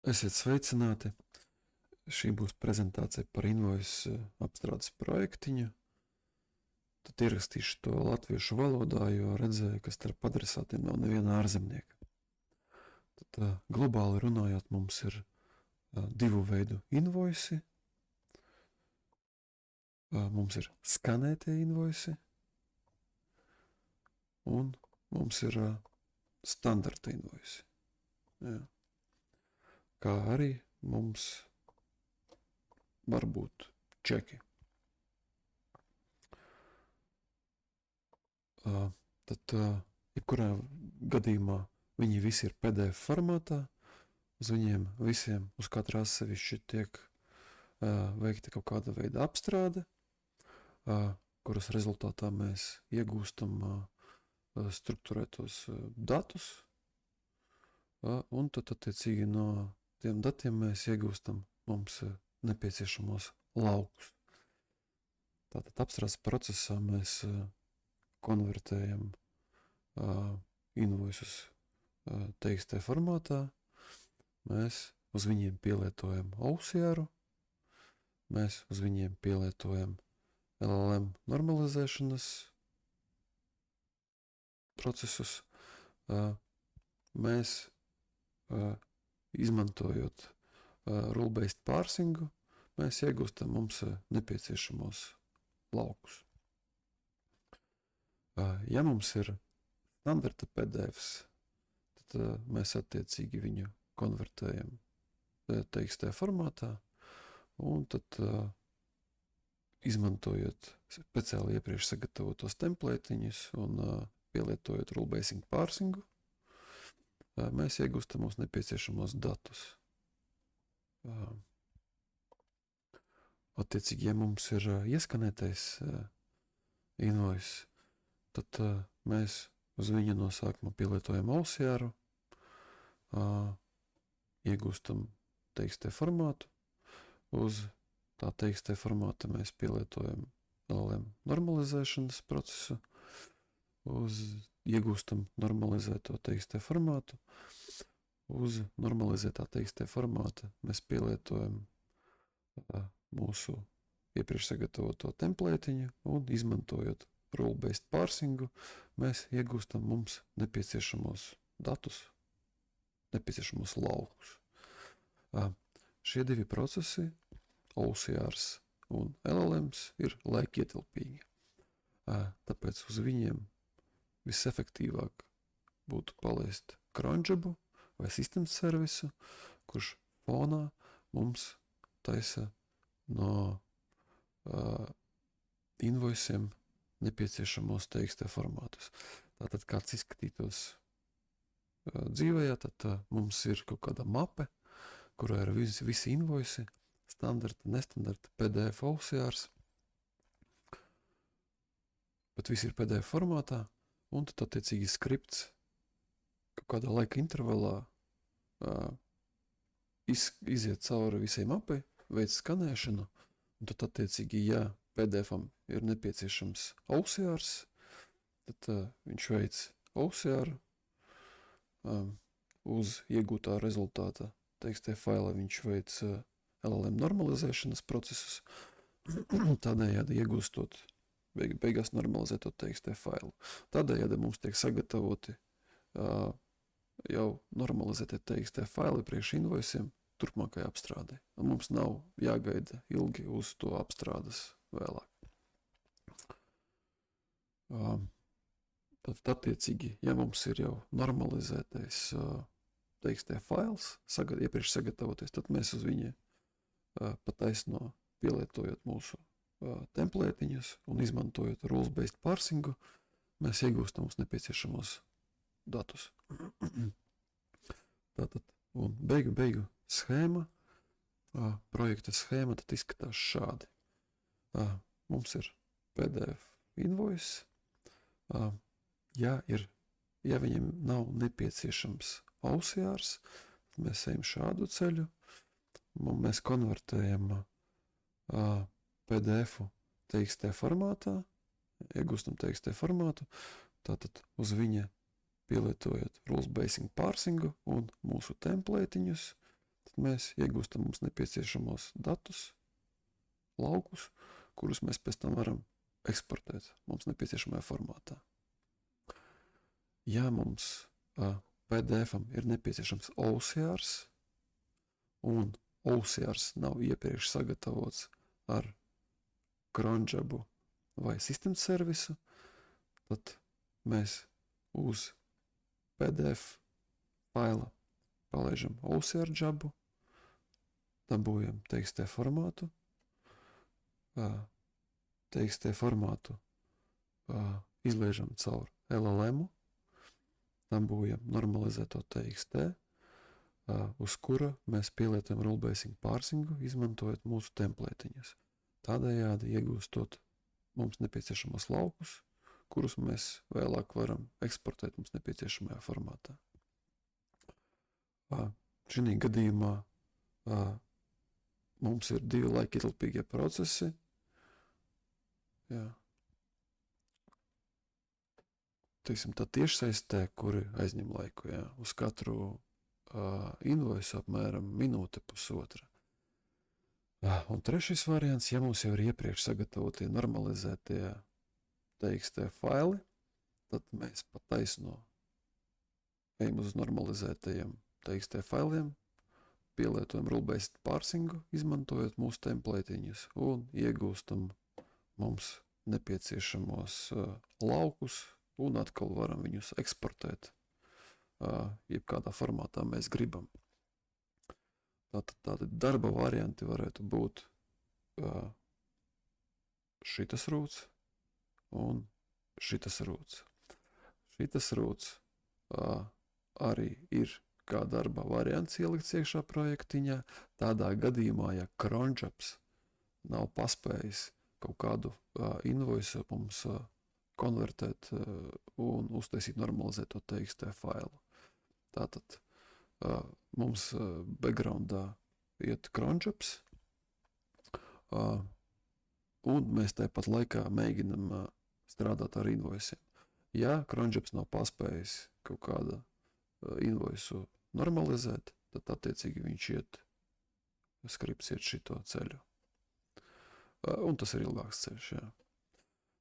Esiet sveicināti! Šī būs prezentācija par invoice apstrādes projektiņu. Tad ierakstīšu to latviešu valodā, jo redzēju, ka starp adresātiem nav neviena ārzemnieka. Tad globāli runājot, mums ir divu veidu invoisi. Mums ir skanētie invoisi un mums ir standarta invoisi. Jā. Kā arī mums var būt čeki. Tad, jebkurā gadījumā, viņi visi ir PDF formātā. Uz viņiem visiem, uz katra atsevišķi tiek veikta kaut kāda veida apstrāde, kuras rezultātā mēs iegūstam strukturētos datus, un tad attiecīgi no tiem datiem mēs iegūstam mums nepieciešamos laukus. Tātad apstrādes procesā mēs konvertējam invoisus TXT formātā, mēs uz viņiem pielietojam OCR, mēs uz viņiem pielietojam LLM normalizēšanas procesus, mēs izmantojot rule-based parsingu, mēs iegūstam mums nepieciešamos laukus. Ja mums ir standarta PDFs, tad mēs attiecīgi viņu konvertējam TXT formātā, un tad izmantojot speciāli iepriekš sagatavotos templētiņus un pielietojot rule-based parsingu, mēs iegūstam mums nepieciešamos datus. Attiecīgi, ja mums ir ieskanētais invoice, tad mēs uz viņu no sākuma pielietojam OCR, iegūstam TXT formātu, uz tā TXT formāta mēs pielietojam LLM normalizēšanas procesu, iegūstam normalizēto TXT formātu, uz normalizētā TXT formāta mēs pielietojam mūsu iepriekš sagatavoto templētiņu un izmantojot rule-based parsingu, mēs iegūstam mums nepieciešamos datus, nepieciešamos laukus. Šie divi procesi, OCRs un LLMs, ir laikietilpīgi. Tāpēc uz viņiem visefektīvāk būtu palaist cronjobu vai systems servisu, kurš fonā mums taisa no invoiciem nepieciešamos TXT formātus. Tātad, kāds izskatītos dzīvējā, tad mums ir kaut kāda mape, kurā ir visi invoisi, standarta, nestandarta, PDF, OCRs, bet visi ir PDF formātā, un tad attiecīgi skripts kaut kādā laika intervalā iziet cauri visai mapai, veic skanēšanu, un tad attiecīgi, ja PDF-am ir nepieciešams OCRs, tad viņš veic OCR, uz iegūtā rezultāta TXT failā viņš veic LLM normalizēšanas procesus, tādējādi iegūstot beigās normalizēto TXT failu. Tādējādi mums tiek sagatavoti jau normalizētie TXT faili priekš invoiciem turpmākajā apstrādē. Mums nav jāgaida ilgi uz to apstrādes vēlāk. Tad attiecīgi, ja mums ir jau normalizētais TXT fails, iepriekš sagatavoties, tad mēs uz viņa pa taisno pielietojot mūsu templētiņus un izmantojot rules-based parsingu, mēs iegūstam mums nepieciešamos datus. Tātad, un beigu schēma, projekta schēma tad izskatās šādi. Mums ir PDF invoice, ja viņam nav nepieciešams OCRs, tad mēs ejam šādu ceļu, mēs konvertējam PDF-u TXT formātā, iegūstam TXT formātu, tātad uz viņa pielietojot rules-based parsingu un mūsu templētiņus, tad mēs iegūstam mums nepieciešamos datus, laukus, kurus mēs pēc tam varam eksportēt mums nepieciešamajā formātā. Ja mums PDF-am ir nepieciešams OCRs, un OCRs nav iepriekš sagatavots ar cronjobu vai system servisu, tad mēs uz PDF faila palaižam OCR jobu, dabūjam TXT formātu, TXT formātu izliežam caur LLM, dabūjam normalizēto TXT, uz kura mēs pielietojam rule-basing parsingu, izmantojot mūsu templētiņas. Tādējādi iegūstot mums nepieciešamos laukus, kurus mēs vēlāk varam eksportēt mums nepieciešamajā formātā. Šī gadījumā mums ir divi laikietilpīgie procesi. Jā. Teiksim, tā tiešsaistē, kuri aizņem laiku, jā, uz katru invoice apmēram minūte pusotra. Un trešais variants, ja mums jau ir iepriekš sagatavotie normalizētie TXT faili, tad mēs pa taisno ejam uz normalizētajiem TXT failiem, pielietojam rule-based parsingu, izmantojot mūsu templētiņus un iegūstam mums nepieciešamos laukus un atkal varam viņus eksportēt jebkādā formātā mēs gribam. Tātad darba varianti varētu būt šitas rūts un šitas rūts. Šitas rūts arī ir kā darba variants ielikts iekšā projektiņā. Tādā gadījumā, ja cronjobs nav paspējis kaut kādu invoice mums konvertēt un uztaisīt normalizēto TXT failu. Tātad mums backgroundā iet cronjobs, un mēs tāpat laikā mēģinam strādāt ar invoiciem. Ja cronjobs nav paspējis kaut kādu invoicu normalizēt, tad attiecīgi viņš skripts iet šito ceļu. Un tas ir ilgāks ceļš, jā.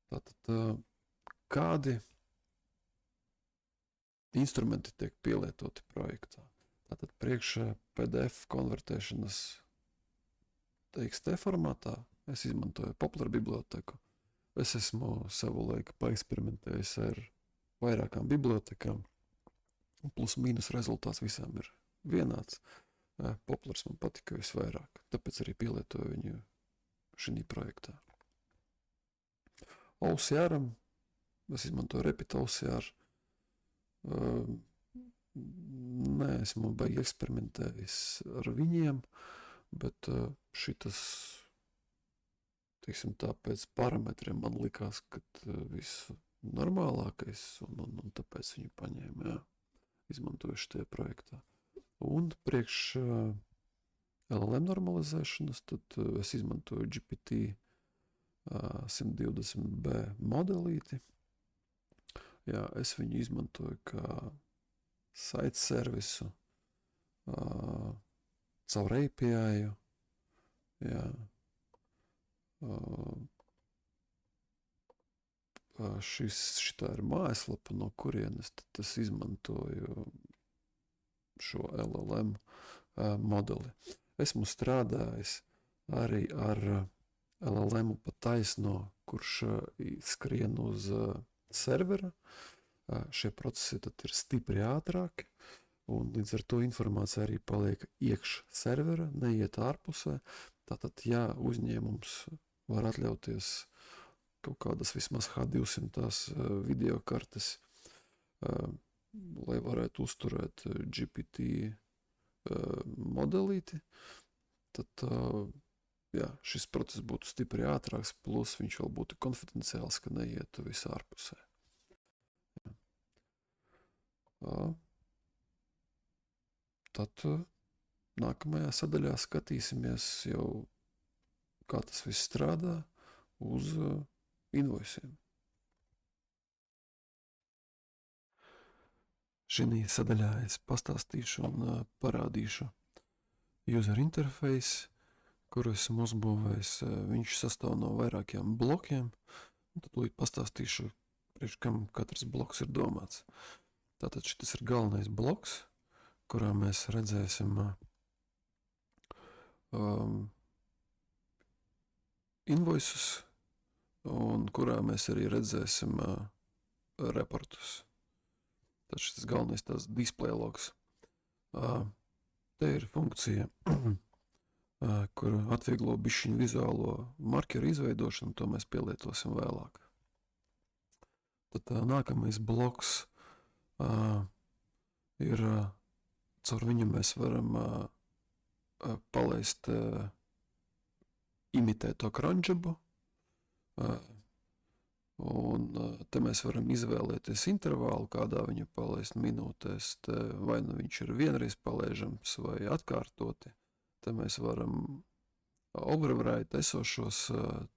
Tātad kādi instrumenti tiek pielietoti projektā? Tātad priekš PDF konvertēšanas TXT formātā es izmantoju Poplar biblioteku. Es esmu savu laiku paeksperimentējis ar vairākām bibliotekām. Plus mīnus rezultāts visām ir vienāds. Poplars man patika visvairāk, tāpēc arī pielietoju viņu šī projektā. OCR-am es izmantoju Repit OCR. Neesmu baigi eksperimentējis ar viņiem, bet šitas, teiksim tā, pēc parametriem man likās, ka viss normālākais, un tāpēc viņu paņēmu, jā, izmantojuši tie projektā. Un priekš LLM normalizēšanas, tad es izmantoju GPT 120B modelīti. Jā, es viņu izmantoju kā site servisu, caur API. Jā. Šitā ir mājaslapa, no kurienes tad es izmantoju šo LLM modeli. Esmu strādājis arī ar LLM pa taisno, kurš skrien uz servera. Šie procesi tad ir stipri ātrāki, un līdz ar to informācija arī paliek iekš servera, neiet ārpusē. Tātad, ja uzņēmums var atļauties kaut kādas vismaz H200 video kartes, lai varētu uzturēt GPT modelīti, tad jā, šis process būtu stipri ātrāks, plus viņš vēl būtu konfidenciāls, ka neietu visā ārpusē. Tad nākamajā sadaļā skatīsimies jau, kā tas viss strādā uz invoiciem. Šī sadaļā es pastāstīšu un parādīšu user interface, kuru esmu uzbūvējis. Viņš sastāv no vairākiem blokiem. Un tad līdz pastāstīšu, priekš kam katrs bloks ir domāts. Tātad šis ir galvenais bloks, kurā mēs redzēsim invoices, un kurā mēs arī redzēsim reportus. Tad šis galvenais tās display logs. Te ir funkcija, kur atvieglo bišķiņu vizuālo markeru izveidošanu, to mēs pielietosim vēlāk. Tad nākamais bloks ir, caur viņu mēs varam palaist imitēto cronjobu, un te mēs varam izvēlēties intervālu, kādā viņu palaist minūtēs. Te vai nu viņš ir vienreiz palaižams vai atkārtoti. Te mēs varam overwrite esošos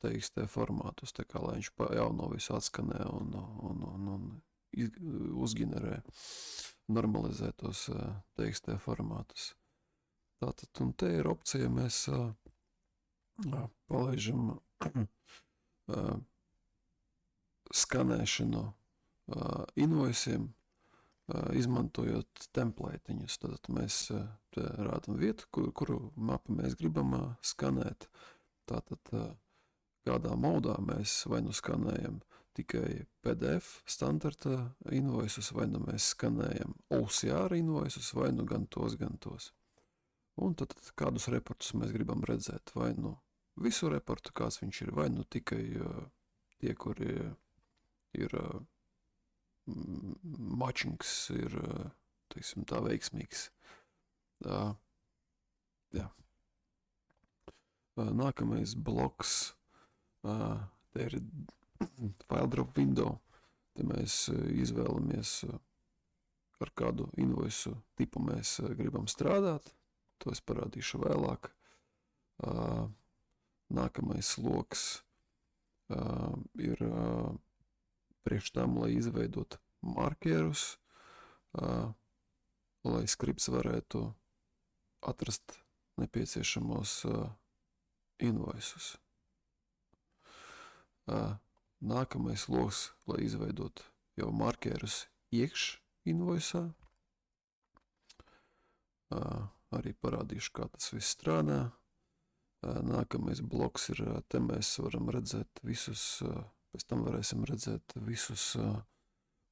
TXT formātus, tā kā lai viņš pa jauno visu atskanē un uzgenerē normalizētos TXT formātus. Tātad, un te ir opcija, mēs palaižam skanēšanu invoiciem, izmantojot templētiņus. Tad mēs te rādam vietu, kuru mapu mēs gribam skanēt. Tātad kādā modā mēs vai nu skanējam tikai PDF standarta invoices, vai nu mēs skanējam OCR invoices, vai nu gan tos. Un tad kādus reportus mēs gribam redzēt, vai nu visu reportu, kāds viņš ir, vai nu tikai tie, kuri ir matchings, ir, teiksim, tā veiksmīgs. Jā. Nākamais bloks, te ir file drop window. Te mēs izvēlamies, ar kādu invoisu tipu mēs gribam strādāt. To es parādīšu vēlāk. Nākamais loks ir priekš tam, lai izveidot markerus, lai skripts varētu atrast nepieciešamos invoices. Nākamais loks, lai izveidot jau markerus iekš invoicā. Arī parādīšu, kā tas viss strādā. Nākamais bloks ir, te mēs varam redzēt visus, pēc tam varēsim redzēt visus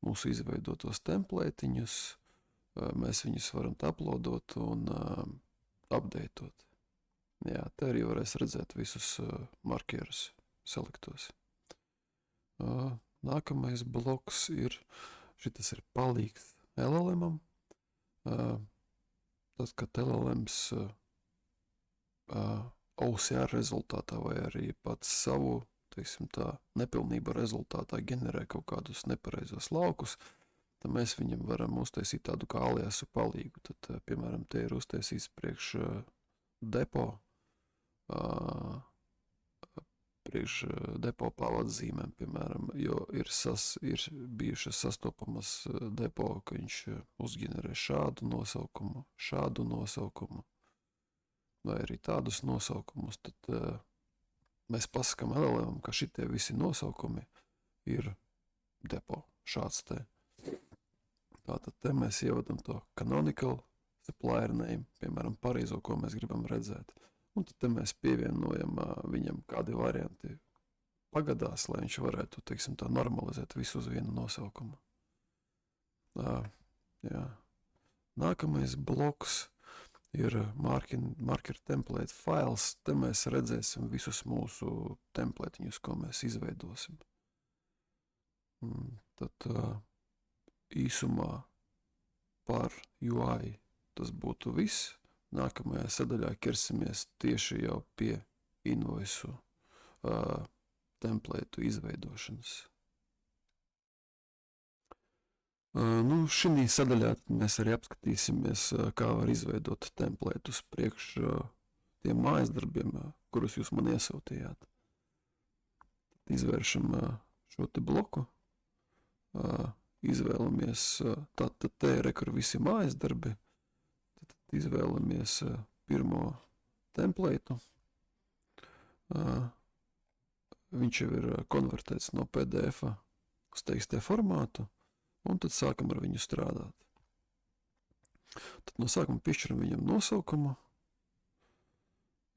mūsu izveidotos templētiņus. Mēs viņus varam uploadot un updateot. Jā, te arī varēs redzēt visus markerus selektos. Nākamais bloks ir, šitas ir palīgs LLM-am. Tad, kad LLMs OCR rezultātā vai arī pats savu, teiksim tā, nepilnību rezultātā generē kaut kādus nepareizos laukus, tad mēs viņam varam uztaisīt tādu kā aliasu palīgu. Tad, piemēram, te ir uztaisīts priekš depo pavadzīmēm, piemēram, jo ir bijušas sastopamas depo, ka viņš uzģenerē šādu nosaukumu, vai arī tādus nosaukumus, tad mēs pasakam LLM, ka šitie visi nosaukumi ir depo, šāds te. Tātad te mēs ievadam to canonical supplier name, piemēram, pareizo, ko mēs gribam redzēt. Un tad te mēs pievienojam viņam kādi varianti pagadās, lai viņš varētu, teiksim, tā normalizēt visu uz vienu nosaukumu. Jā. Nākamais bloks ir marker template files. Te mēs redzēsim visus mūsu templētiņus, ko mēs izveidosim. Tad īsumā par UI tas būtu viss. Nākamajā sadaļā ķersimies tieši jau pie invoisu templētu izveidošanas. Šī sadaļā mēs arī apskatīsimies, kā var izveidot templētus priekš tiem mājasdarbiem, kurus jūs man iesūtījāt. Izvēršam šo te bloku, izvēlamies, tātad te ir, kur visi mājasdarbi. Izvēlamies pirmo template. Viņš jau ir konvertēts no PDF uz TXT formātu, un tad sākam ar viņu strādāt. Tad no sākuma piešķiram viņam nosaukumu,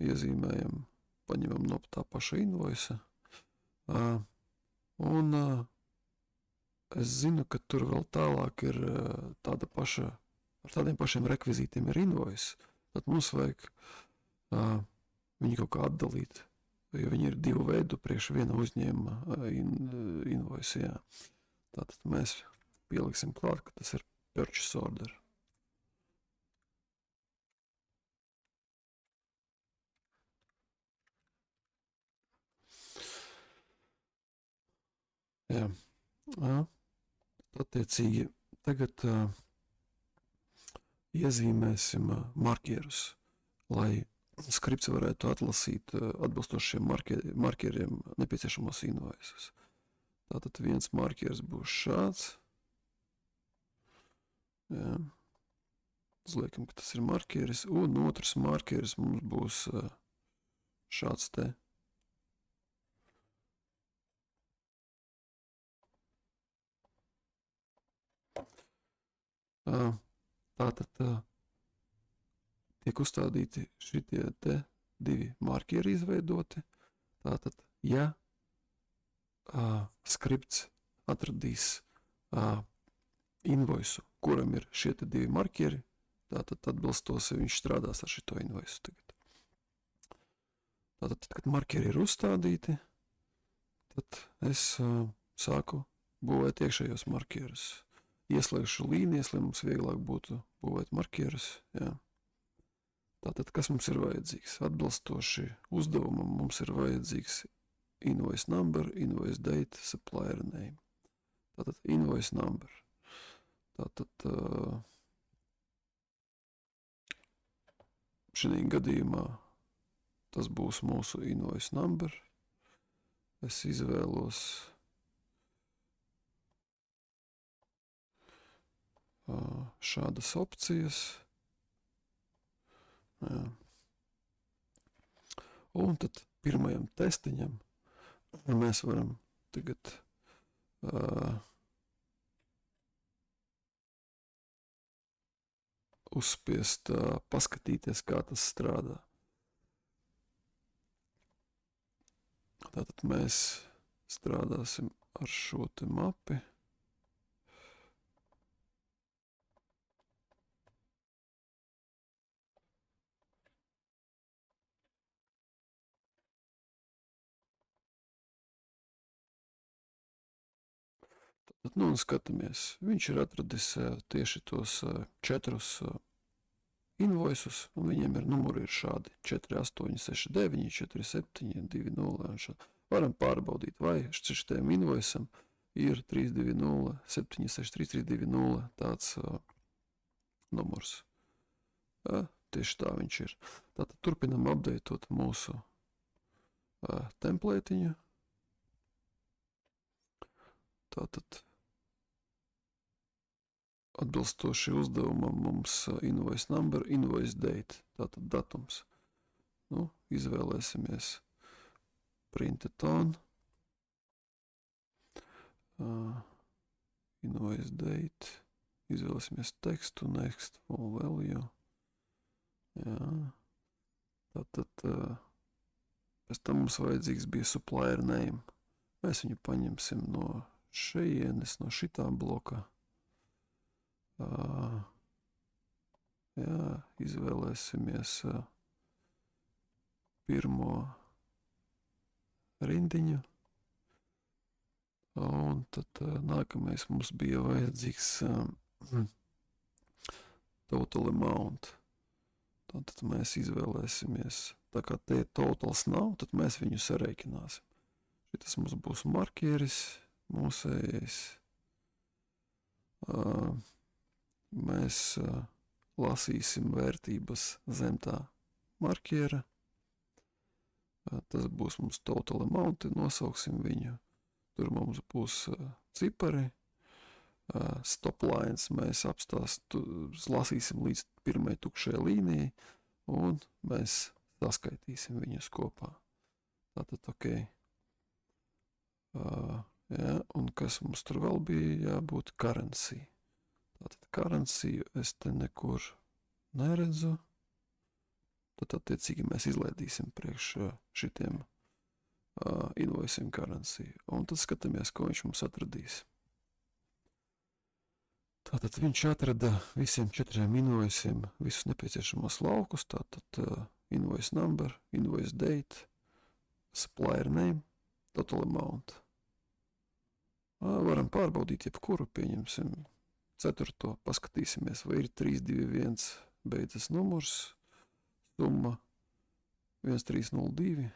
iezīmējam, paņemam no tā paša invoisa, un es zinu, ka tur vēl tālāk ir tāda paša, ar tādiem pašiem rekvizītiem ir invois, tad mums vajag viņu kaut kā atdalīt, jo viņi ir divu veidu priekš viena uzņēmuma invoisi, jā. Tātad mēs pieliksim klāt, ka tas ir purchase order. Jā. Attiecīgi, tagad iezīmēsim markerus, lai skripts varētu atlasīt atbilstošiem markeriem nepieciešamos invoices. Tātad viens markers būs šāds. Jā. Uzliekam, ka tas ir markeris, un otrs markeris mums būs šāds te. Tātad tiek uzstādīti šitie te divi markeri izveidoti. Tātad, ja skripts atradīs invoisu, kuram ir šie te divi markeri, tātad atbilstoši viņš strādās ar šito invoisu tagad. Tātad, kad markeri ir uzstādīti, tad es sāku būvēt iekšējos markerus. Ieslēgšu līnijas, lai mums vieglāk būtu būvēt markerus. Jā. Tātad, kas mums ir vajadzīgs? Atbilstoši uzdevumam mums ir vajadzīgs invoice number, invoice date, supplier name. Tātad invoice number. Tātad šī gadījumā tas būs mūsu invoice number. Es izvēlos šādas opcijas. Jā. Un tad pirmajam testiņam mēs varam tagad uzspiest, paskatīties, kā tas strādā. Tātad mēs strādāsim ar šo te mapi. Tad, nu, un skatāmies, viņš ir atradis tieši tos 4 invoisus, un viņiem ir numuri ir šādi 4869, 47, 20. Varam pārbaudīt, vai šitiem invoisam ir 320, 763, 320 tāds numurs. Tieši tā viņš ir. Tātad turpinam updateot mūsu templētiņu. Tātad atbilstoši uzdevumam mums invoice number, invoice date, tātad datums. Nu, izvēlēsimies printed on, invoice date, izvēlēsimies tekstu, next full value. Jā. Tātad pēc tam mums vajadzīgs bija supplier name. Mēs viņu paņemsim no šejienes, no šitā bloka. Jā, izvēlēsimies pirmo rindiņu. Un tad nākamais mums bija vajadzīgs total amount. Tad mēs izvēlēsimies, tā kā te totals nav, tad mēs viņu sarēķināsim. Šitas mums būs markeris, mūsējais. Mēs lasīsim vērtības zem tā markera. Tas būs mums total amount, nosauksim viņu. Tur mums būs cipari. Stop lines mēs lasīsim līdz pirmai tukšajai līnijai. un mēs saskaitīsim viņus kopā. Tātad, ok. Ja, un kas mums tur vēl bija jābūt? Currency. Tātad currency es te nekur neredzu. Tad attiecīgi mēs izlaidīsim priekš šitiem invoiciem currency. Un tad skatāmies, ko viņš mums atradīs. Tātad viņš atrada visiem 4 invoiciem visus nepieciešamos laukus. Tātad invoice number, invoice date, supplier name, total amount. Varam pārbaudīt jebkuru, pieņemsim 4. paskatīsimies, vai ir 321 beidzas numurs, summa 1302.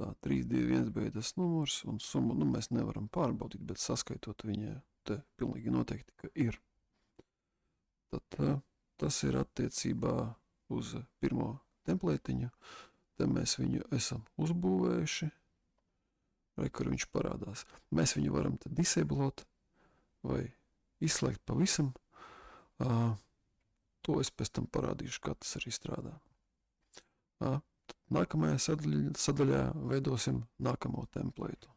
Tā, 321 beidzas numurs un summu, mēs nevaram pārbaudīt, bet saskaitot viņai te pilnīgi noteikti, ka ir. Tad tas ir attiecībā uz pirmo templētiņu. Te mēs viņu esam uzbūvējuši. Kur viņš parādās. Mēs viņu varam tad disablot vai izslēgt pavisam. To es pēc tam parādīšu, kā tas arī strādā. Nākamajā sadaļā veidosim nākamo templētu.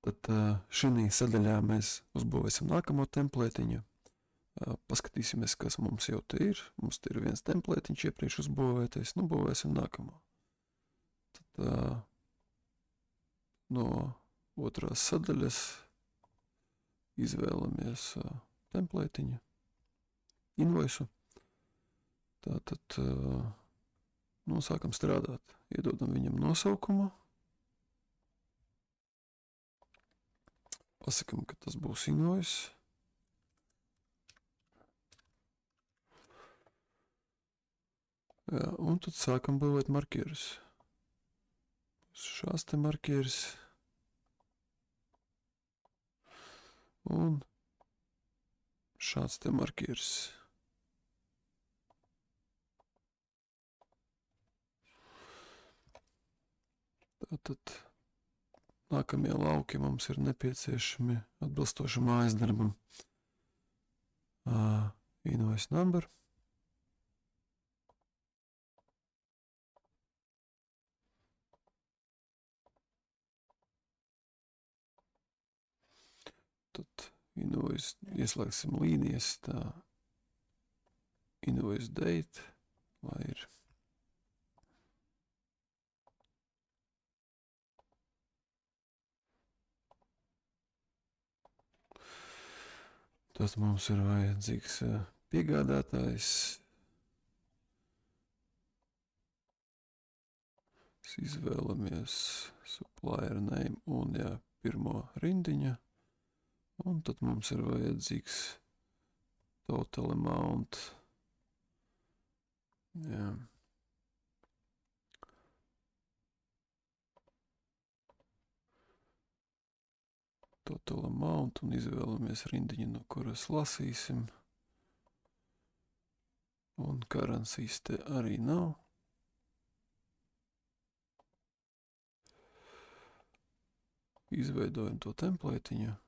Tad šī sadaļā mēs uzbūvēsim nākamo templētiņu. Paskatīsimies, kas mums jau te ir. Mums te ir viens templētiņš iepriekš uzbūvētais. Būvēsim nākamo. Tad no otrās sadaļas izvēlamies templētiņu, invoisu. Tātad sākam strādāt. Iedodam viņam nosaukumu. Pasakam, ka tas būs invoice. Jā, un tad sākam būvēt markerus. Šās te markeris un šāds te markeris. Tātad nākamie lauki mums ir nepieciešami atbilstoši mājas darbam. Invoice number. Tad invoice, ieslēgsim līnijas, tā invoice date, lai ir. Tas mums ir vajadzīgs piegādātājs. Izvēlamies supplier name un pirmo rindiņa. Un tad mums ir vajadzīgs total amount. Jā. Total amount un izvēlamies rindiņu, no kuras lasīsim. Un currencies te arī nav. Izveidojam to templētiņu.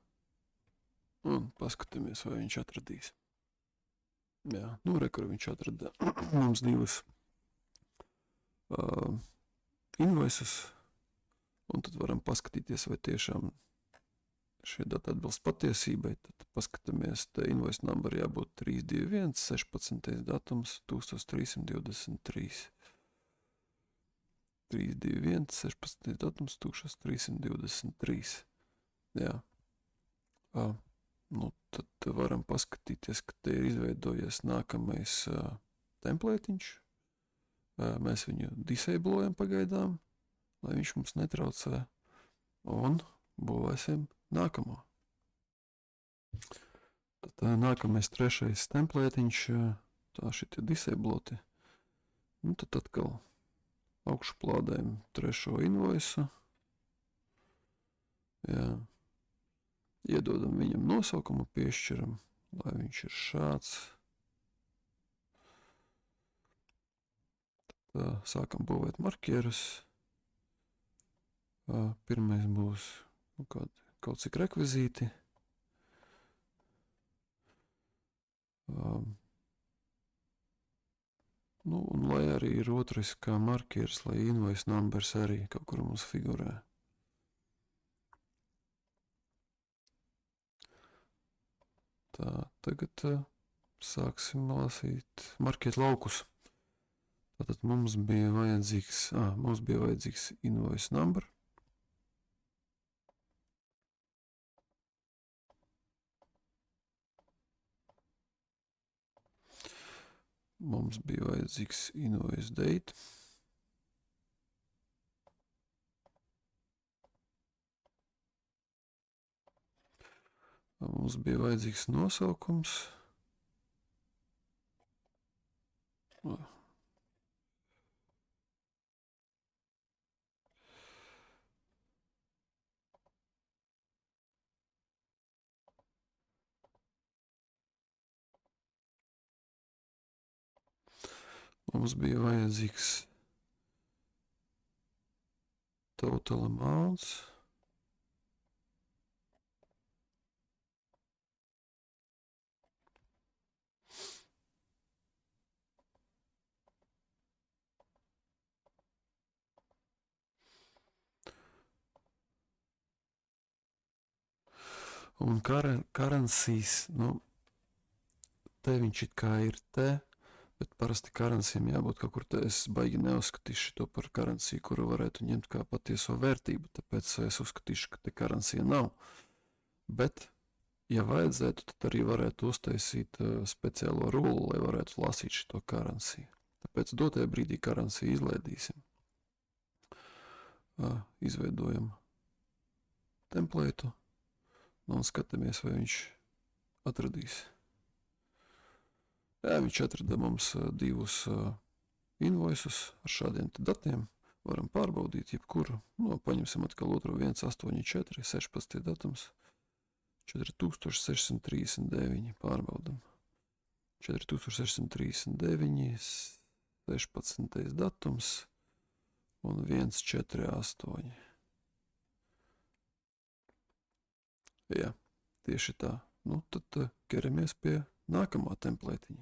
Un paskatāmies, vai viņš atradīs. Jā, kur viņš atrada mums divas invoices. Un tad varam paskatīties, vai tiešām šie dati atbilst patiesībai. Tad paskatāmies, te invoice number jābūt 321, 16. datums 1323. 321, 16. datums 1323. Jā. Tad varam paskatīties, ka te ir izveidojies nākamais templētiņš. Mēs viņu disablojam pagaidām, lai viņš mums netraucē, un būvēsim nākamo. Tad nākamais trešais templētiņš, tā šitie disabloti. Tad atkal augšplādējam trešo invoisu. Jā. Iedodam viņam nosaukumu, piešķiram, lai viņš ir šāds. Tad sākam būvēt markerus. Pirmais būs kaut cik rekvizīti. Nu, un lai arī ir otrais kā markieris, lai invoice numbers arī kaut kur mums figurē. Tā, tagad sāksim lasīt, markēt laukus. Tātad mums bija vajadzīgs invoice number. Mums bija vajadzīgs invoice date. Mums bija vajadzīgs nosaukums. Mums bija vajadzīgs total amounts. Un currencies, nu, te viņš it kā ir te, bet parasti currencyam jābūt kaut kur te. Es baigi neuzskatīšu to par currency, kuru varētu ņemt kā patieso vērtību, tāpēc es uzskatīšu, ka te currency nav. Bet, ja vajadzētu, tad arī varētu uztaisīt speciālo rulu, lai varētu lasīt šito currency. Tāpēc dotajā brīdī currency izlaidīsim. Izveidojam templētu. Un skatāmies, vai viņš atradīs. Jā, viņš atrada mums divus invoices ar šādiem datiem. Varam pārbaudīt jebkuru. Nu, paņemsim atkal otru 184, 16 datums. 4639 pārbaudam. 4639, 16 datums un 148. Jā, tieši tā. Nu, tad ķeramies pie nākamā templētiņa.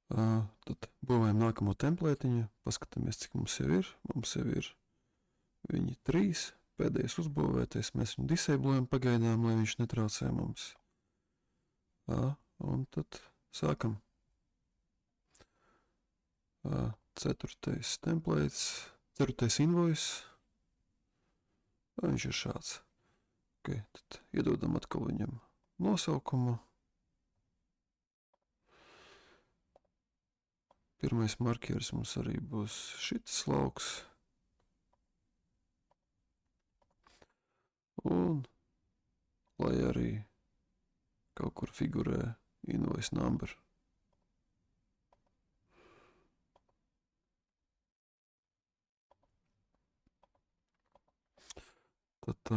Tad būvējam nākamo templētiņu, paskatāmies, cik mums jau ir. Mums jau ir viņi 3. Pēdējais uzbūvētais, mēs viņu disablējam pagaidām, lai viņš netraucē mums. Un tad sākam. 4. templēts, 4. invoice. Viņš ir šāds. Okay, tad iedodam atkal viņam nosaukumu. Pirmais markieris mums arī būs šitas lauks. Un, lai arī kaut kur figurē invoice number. Tad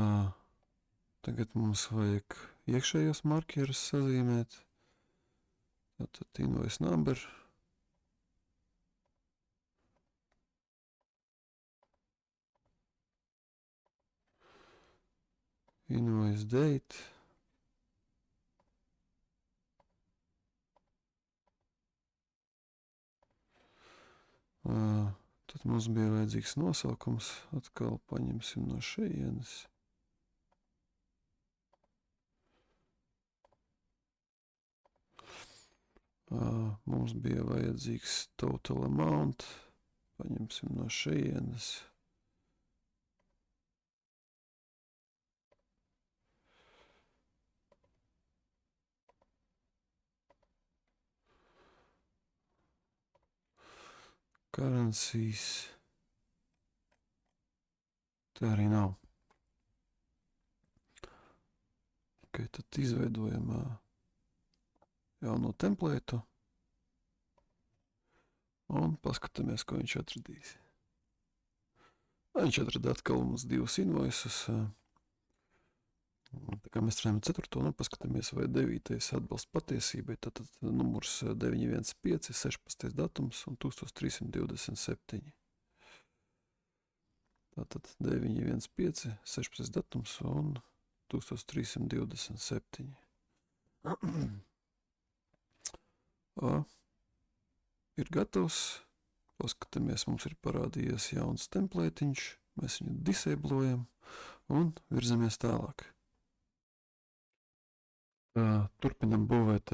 tagad mums vajag iekšējos markierus sazīmēt. Tad invoice number. Invoice date. Tad mums bija vajadzīgs nosaukums. Atkal paņemsim no šejienes. Mums bija vajadzīgs total amount. Paņemsim no šejienes. Currencies. Tā arī nav. Okay, tad izveidojam jauno templētu un paskatāmies, ko viņš atradīs. Viņš atrada atkal mums divus invoices. Tā kā mēs redzam 4. Nu paskatāmies, vai 9. atbalst patiesībai. Tātad numurs 915, 16. datums un 1327. Tātad 915, 16. datums un 1327. Ir gatavs. Paskatāmies, mums ir parādījies jauns templētiņš. Mēs viņu disablojam un virzamies tālāk. Turpinam būvēt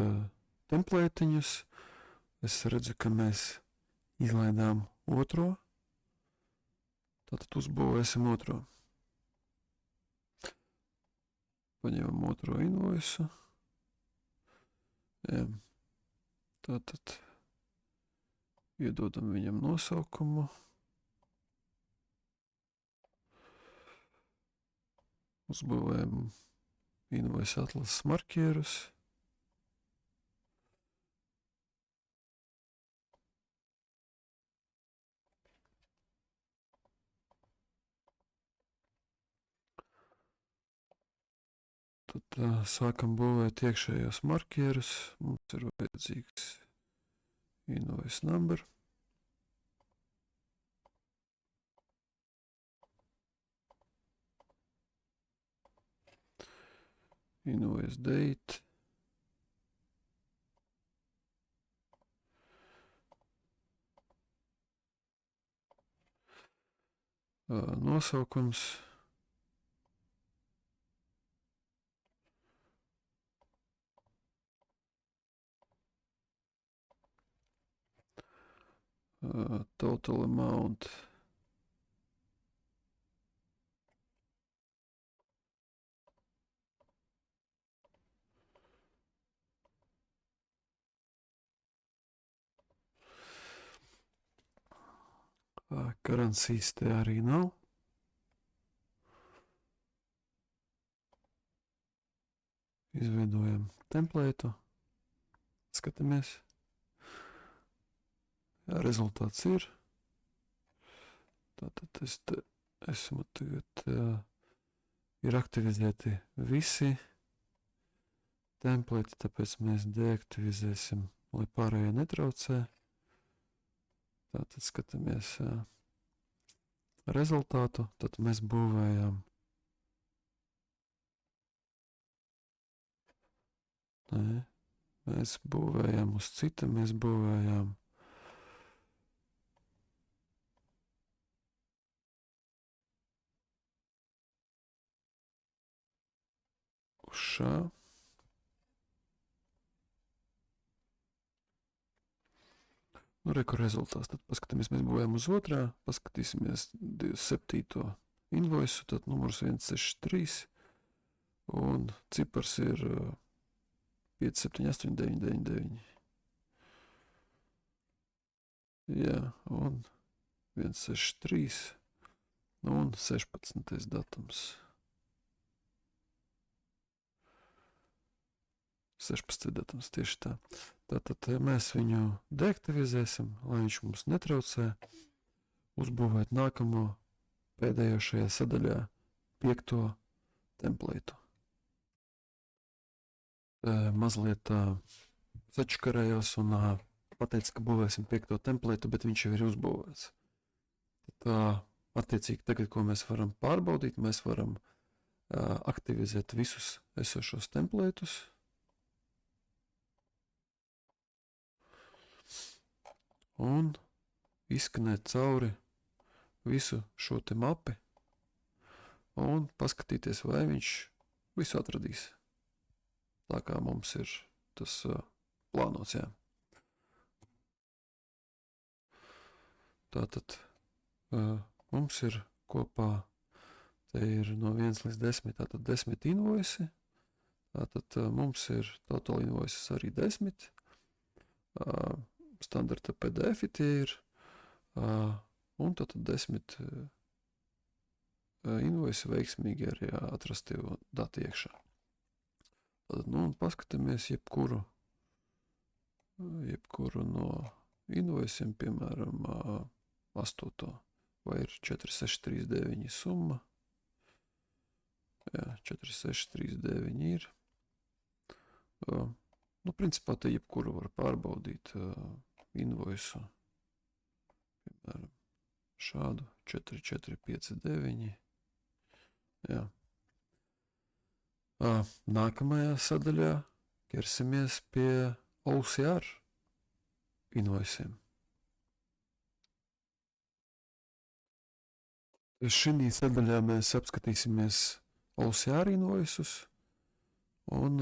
templētiņus. Es redzu, ka mēs izlaidām otro. Tātad uzbūvēsim otro. Paņemam otro invoisu. Jā. Tātad iedodam viņam nosaukumu. Uzbūvējam invoice atlases marķierus. Tad sākam būvēt iekšējos marķierus. Mums ir vajadzīgs invoice number. Invoice date. Nosaukums. Total amount. Currencies te arī nav. Izveidojam templētu. Skatāmies. Jā, rezultāts ir. Tātad esmu tagad ir aktivizēti visi templēti, tāpēc mēs deaktivizēsim, lai pārējie netraucē. Tātad skatāmies rezultātu, tad mēs būvējam. Nē, mēs būvējam uz cita, mēs būvējam uz šā. Nu, reku rezultāts. Tad paskatāmies, mēs būvējam uz otrā, paskatīsimies 27. invoisu, tad numurs 163 un cipars ir 5789999. Jā, un 163 un 16. datums. 16. datums, tieši tā. Tātad mēs viņu deaktivizēsim, lai viņš mums netraucē uzbūvēt nākamo pēdējo šajā sadaļā 5. templētu. Mazliet sačakarējos un pateicu, ka būvēsim 5. templētu, bet viņš jau ir uzbūvēts. Tad, attiecīgi tagad, ko mēs varam pārbaudīt, mēs varam aktivizēt visus esošos templētus. Un izskanēt cauri visu šo te mapi un paskatīties, vai viņš visu atradīs. Tā kā mums ir tas plānots, jā. Tātad mums ir kopā, te ir no 1 līdz 10, tātad 10 invoisi. Tātad mums ir total invoices arī 10. Standarta PDF tie ir, un tātad 10 invoisi veiksmīgi arī atrasti dati iekšā. Tātad, nu, un paskatāmies jebkuru no invoisiem, piemēram, 8. vai ir 4639 summa. Jā, 4639 ir. Nu, principā te jebkuru var pārbaudīt invoisu, piemēram, šādu 4459. Jā. Nākamajā sadaļā ķersimies pie OCR. invoiciem. Šī sadaļā mēs apskatīsimies OCR invoices un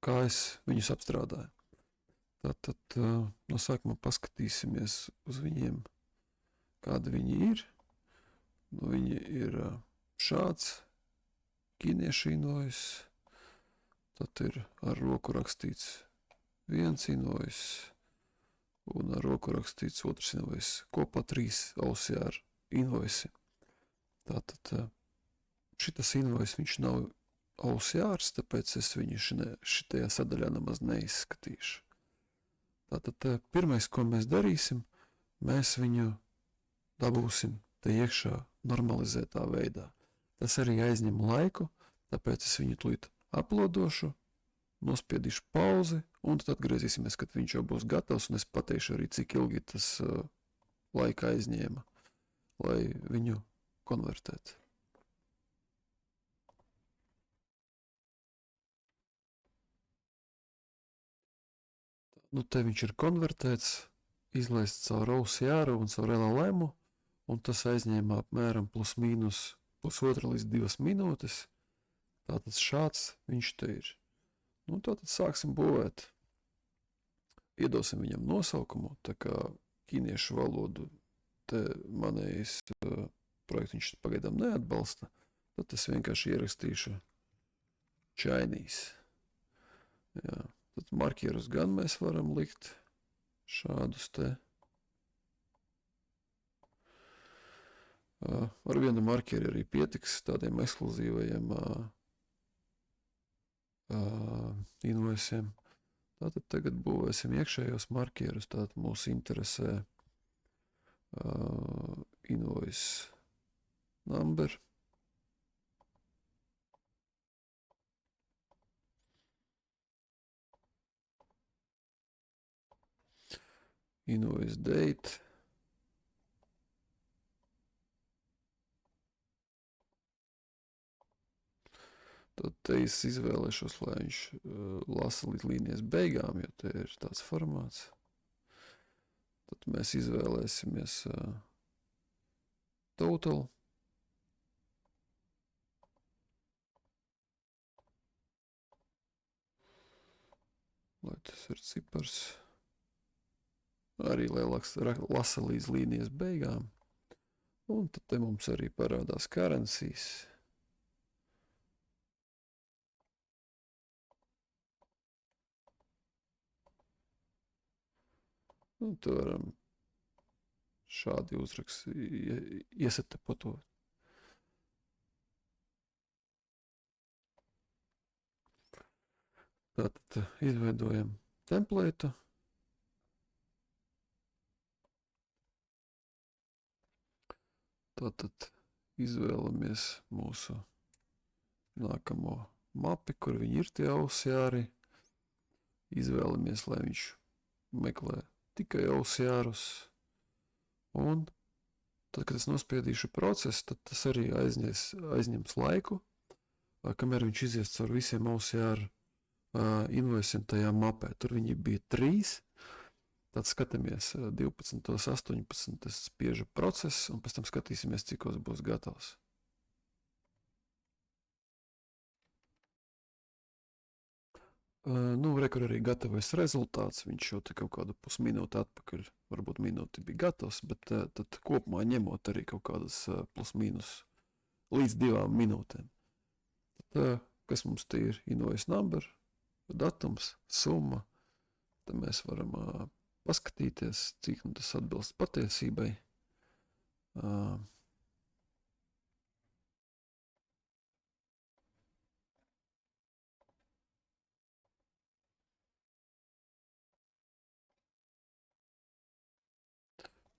kā es viņus apstrādāju. Tātad no sākuma paskatīsimies uz viņiem, kādi viņi ir. Nu, viņi ir šāds ķīniešu invoice, tad ir ar roku rakstīts viens invoice un ar roku rakstīts otrs invoice. Kopā 3 OCR invoice. Tātad šitas invoice viņš nav OCRs, tāpēc es viņu šitajā sadaļā nemaz neizskatīšu. Tātad pirmais, ko mēs darīsim, mēs viņu dabūsim te iekšā normalizētā veidā. Tas arī aizņem laiku, tāpēc es viņu tūlīt uploadošu, nospiedīšu pauzi, un tad atgriezīsimies, kad viņš jau būs gatavs, un es pateikšu arī, cik ilgi tas laika aizņēma, lai viņu konvertētu. Nu, te viņš ir konvertēts, izlaists caur OCR un caur LLM, un tas aizņēma apmēram plus mīnus 1,5 līdz 2 minūtes. Tātad šāds viņš te ir. Nu, tātad sāksim būvēt. Iedosim viņam nosaukumu, tā kā ķīniešu valodu te manējais projekts viņš pagaidām neatbalsta, tad es vienkārši ierakstīšu Chinese. Jā. Tad marķierus gan mēs varam likt šādus te. Ar vienu marķeri arī pietiks tādiem ekskluzīvajiem invoiciem. Tātad tagad būvēsim iekšējos marķierus. Tātad mūs interesē invoice number. Invoice date. Tad te es izvēlēšos, lai viņš lasa līdz līnijas beigām, jo te ir tāds formāts. Tad mēs izvēlēsimies total. Lai tas ir cipars. Arī, lai lasa līdz līnijas beigām. Un tad te mums arī parādās currencies. Un te varam šādi iesetepotot. Tātad izveidojam templētu. Tātad izvēlamies mūsu nākamo mapi, kur viņi ir tie OCR. Izvēlamies, lai viņš meklē tikai OCR-us. Un tad, kad es nospiedīšu procesu, tad tas arī aizņems laiku, kamēr viņš izies caur visiem OCR invoiciem tajā mapē. Tur viņi bija 3. Tad skatāmies 12, 18, es spiežu procesu, un pēc tam skatīsimies, cikos būs gatavs. Nu, rekur arī gatavais rezultāts, viņš jau te kaut kādu pusminūti atpakaļ, varbūt minūti bija gatavs, bet tad kopumā ņemot arī kaut kādas plus mīnus līdz 2 minūtēm. Tad, kas mums te ir? Invoice number, datums, summa, tad mēs varam paskatīties, cik tas atbilst patiesībai.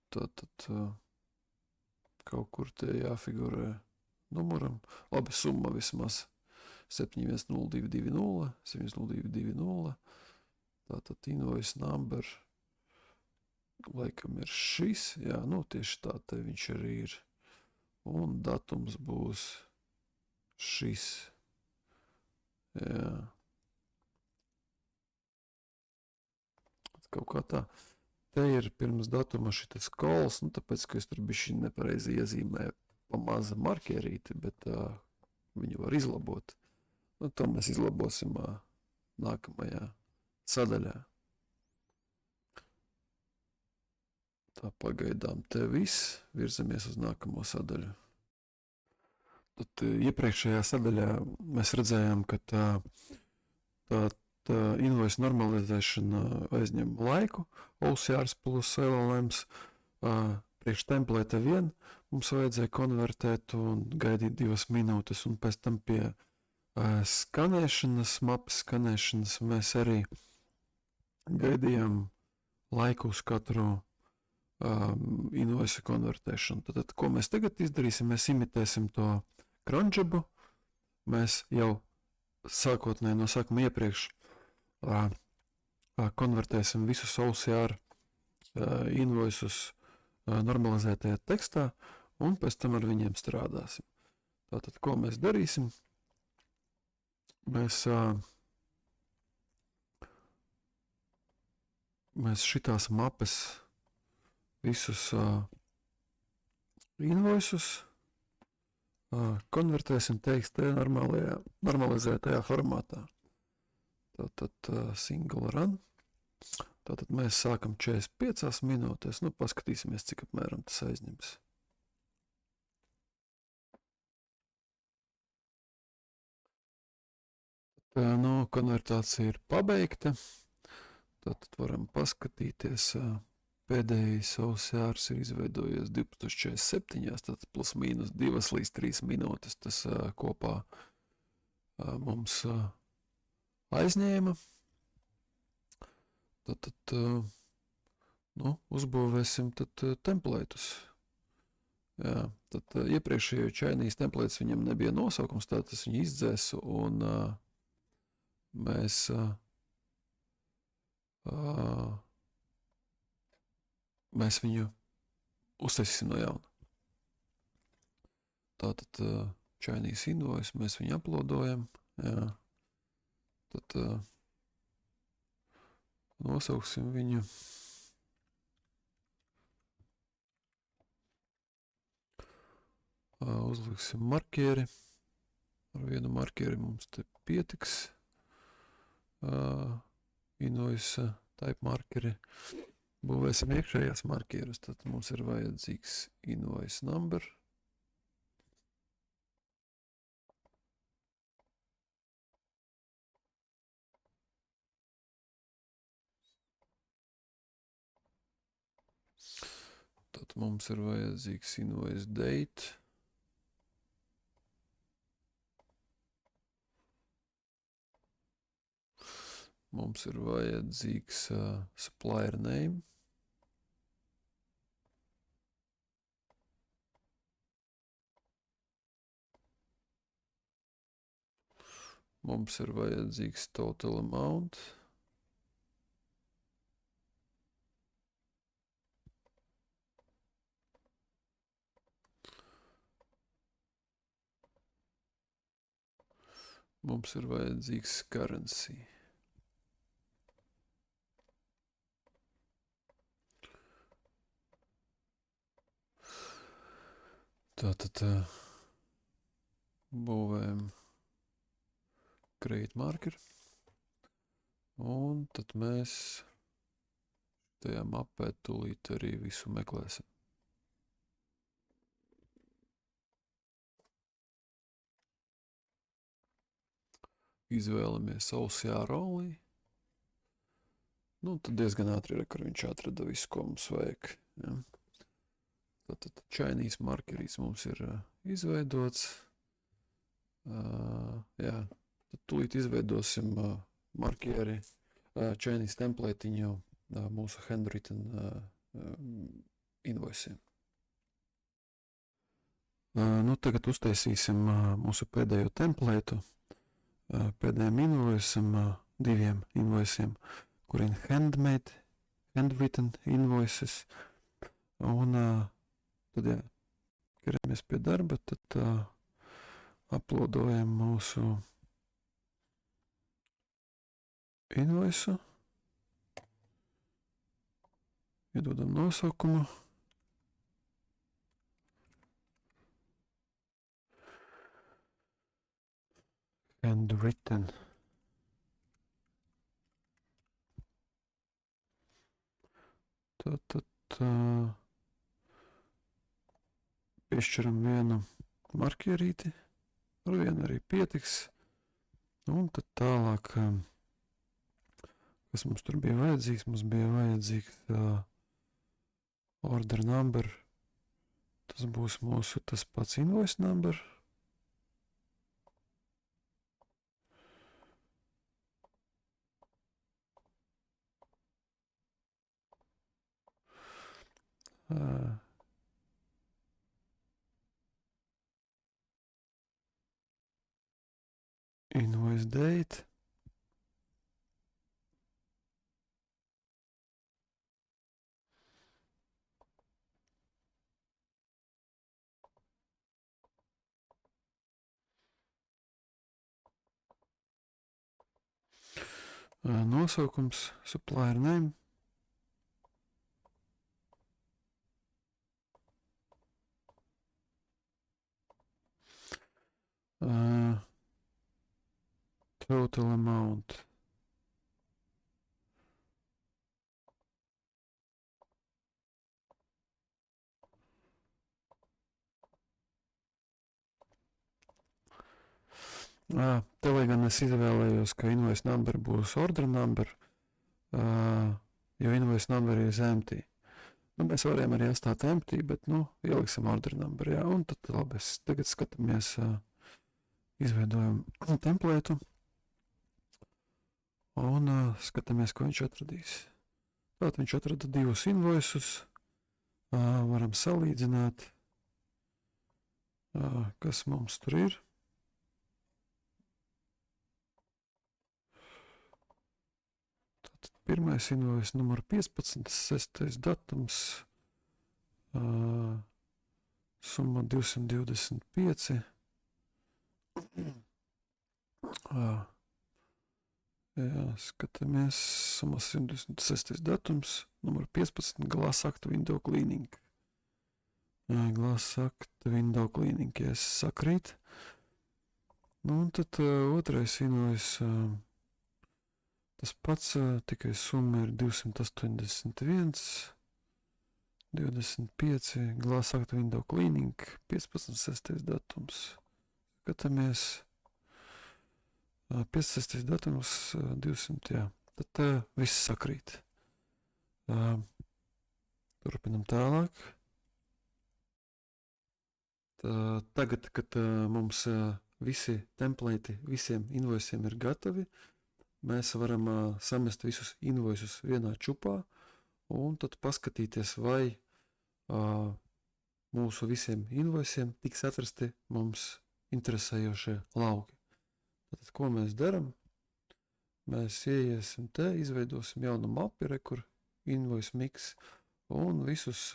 Tātad kaut kur te jāfigurē numuram. Labi, summa vismaz 71020, 70220. Tātad invoice number laikam ir šis. Jā, nu tieši tā te viņš arī ir. Un datums būs šis. Jā. kaut kā tā. Te ir pirms datuma šitas calls, nu tāpēc, ka es tur bišķi nepareizi iezīmēju pa maza markerīti, bet viņu var izlabot. Nu, to mēs izlabosim nākamajā sadaļā. Tā pagaidām te viss, virzamies uz nākamo sadaļu. Tad iepriekšējā sadaļā mēs redzējām, ka tā invoice normalizēšana aizņem laiku, OCRs plus LLMs, priekš templēta vien mums vajadzēja konvertēt un gaidīt 2 minūtes, un pēc tam pie skanēšanas, mapas skanēšanas mēs arī gaidījām laiku uz katru invoice konvertēšanu. Tad, ko mēs tagad izdarīsim? Mēs imitēsim to cronjobu. Mēs jau sākotnēji no sākuma iepriekš konvertēsim visus OCR invoices normalizētajā tekstā, un pēc tam ar viņiem strādāsim. Tātad, ko mēs darīsim? Mēs šitās mapes visus invoices konvertēsim TXT normalizētajā formātā. Tātad single run. Tātad mēs sākam 45 minūtēs. Nu, paskatīsimies, cik apmēram tas aizņems. Nu, konvertācija ir pabeigta. Tātad varam paskatīties. Pēdējais OCRs ir izveidojies 2047, tātad plus mīnus 2 līdz 3 minūtes tas kopā mums aizņēma. Tad uzbūvēsim templētus. Jā, tad iepriekšējo Chinese templētus viņam nebija nosaukums, tātad es viņu izdzēsu un mēs viņu uztaisīsim no jauna. Tātad Chinese invoice, mēs viņu uploadojam. Jā. Tad nosauksim viņu. Uzliksim markeri. Ar vienu markeri mums te pietiks. Invoice type markeri. Būvēsim iekšējās markerus, tad mums ir vajadzīgs invoice number. Tad mums ir vajadzīgs invoice date. Mums ir vajadzīgs supplier name. Mums ir vajadzīgs total amount. Mums ir vajadzīgs currency. Tātad būvējam create marker. Un tad mēs tajā mapē tūlīt arī visu meklēsim. Izvēlamies OCR only. Nu, tad diezgan ātri ir, ka viņš atrada visu, ko mums vajag. Ja. Tātad Chinese markerīs mums ir izveidots. Jā, tad tūlīt izveidosim markeri Chinese templētiņu mūsu handwritten invoiciem. Nu, tagad uztaisīsim mūsu pēdējo templētu. Pēdējiem invoicem, 2 invoiciem, kur ir handwritten invoices. Un tad, ja ķeramies pie darba, tad uploadojam mūsu invoice. Iedodam nosaukumu. Handwritten. Tātad piešķiram vienu markerīti, ar vienu arī pietiks, un tad tālāk, kas mums tur bija vajadzīgs, mums bija vajadzīgs order number, tas būs mūsu tas pats invoice number. Invoice date. Nosaukums, supplier name. Total amount. Te lai gan es izvēlējos, ka invoice number būs order number, jo invoice number ir empty. Mēs varējām arī atstāt empty, bet, ieliksim order number, jā, un tad labi, tagad skatāmies, izveidojam templētu, un skatāmies, ko viņš atradīs. Tātad viņš atrada divus invoices, varam salīdzināt, kas mums tur ir. Pirmais invoice numur 15, 6. datums, summa 225. Jā, skatāmies, summa 126. datums, numur 15, Glass Act Window Cleaning. Glass Act Window Cleaning, ja es sakrīt. Un tad otrais invoice, tas pats, tikai summa ir 281, 25, Glass Act Window Cleaning, 15. 6. datums. Skatāmies, 15. datums, 200, jā. Tad viss sakrīt. Turpinam tālāk. Tagad, kad mums visi templēti visiem invoiciem ir gatavi, mēs varam samest visus invoices vienā čupā un tad paskatīties, vai mūsu visiem invoiciem tiks atrasti mums interesējošie lauki. Tad, ko mēs daram? Mēs ieiesim te, izveidosim jaunu mapi, kur invoice mix, un visus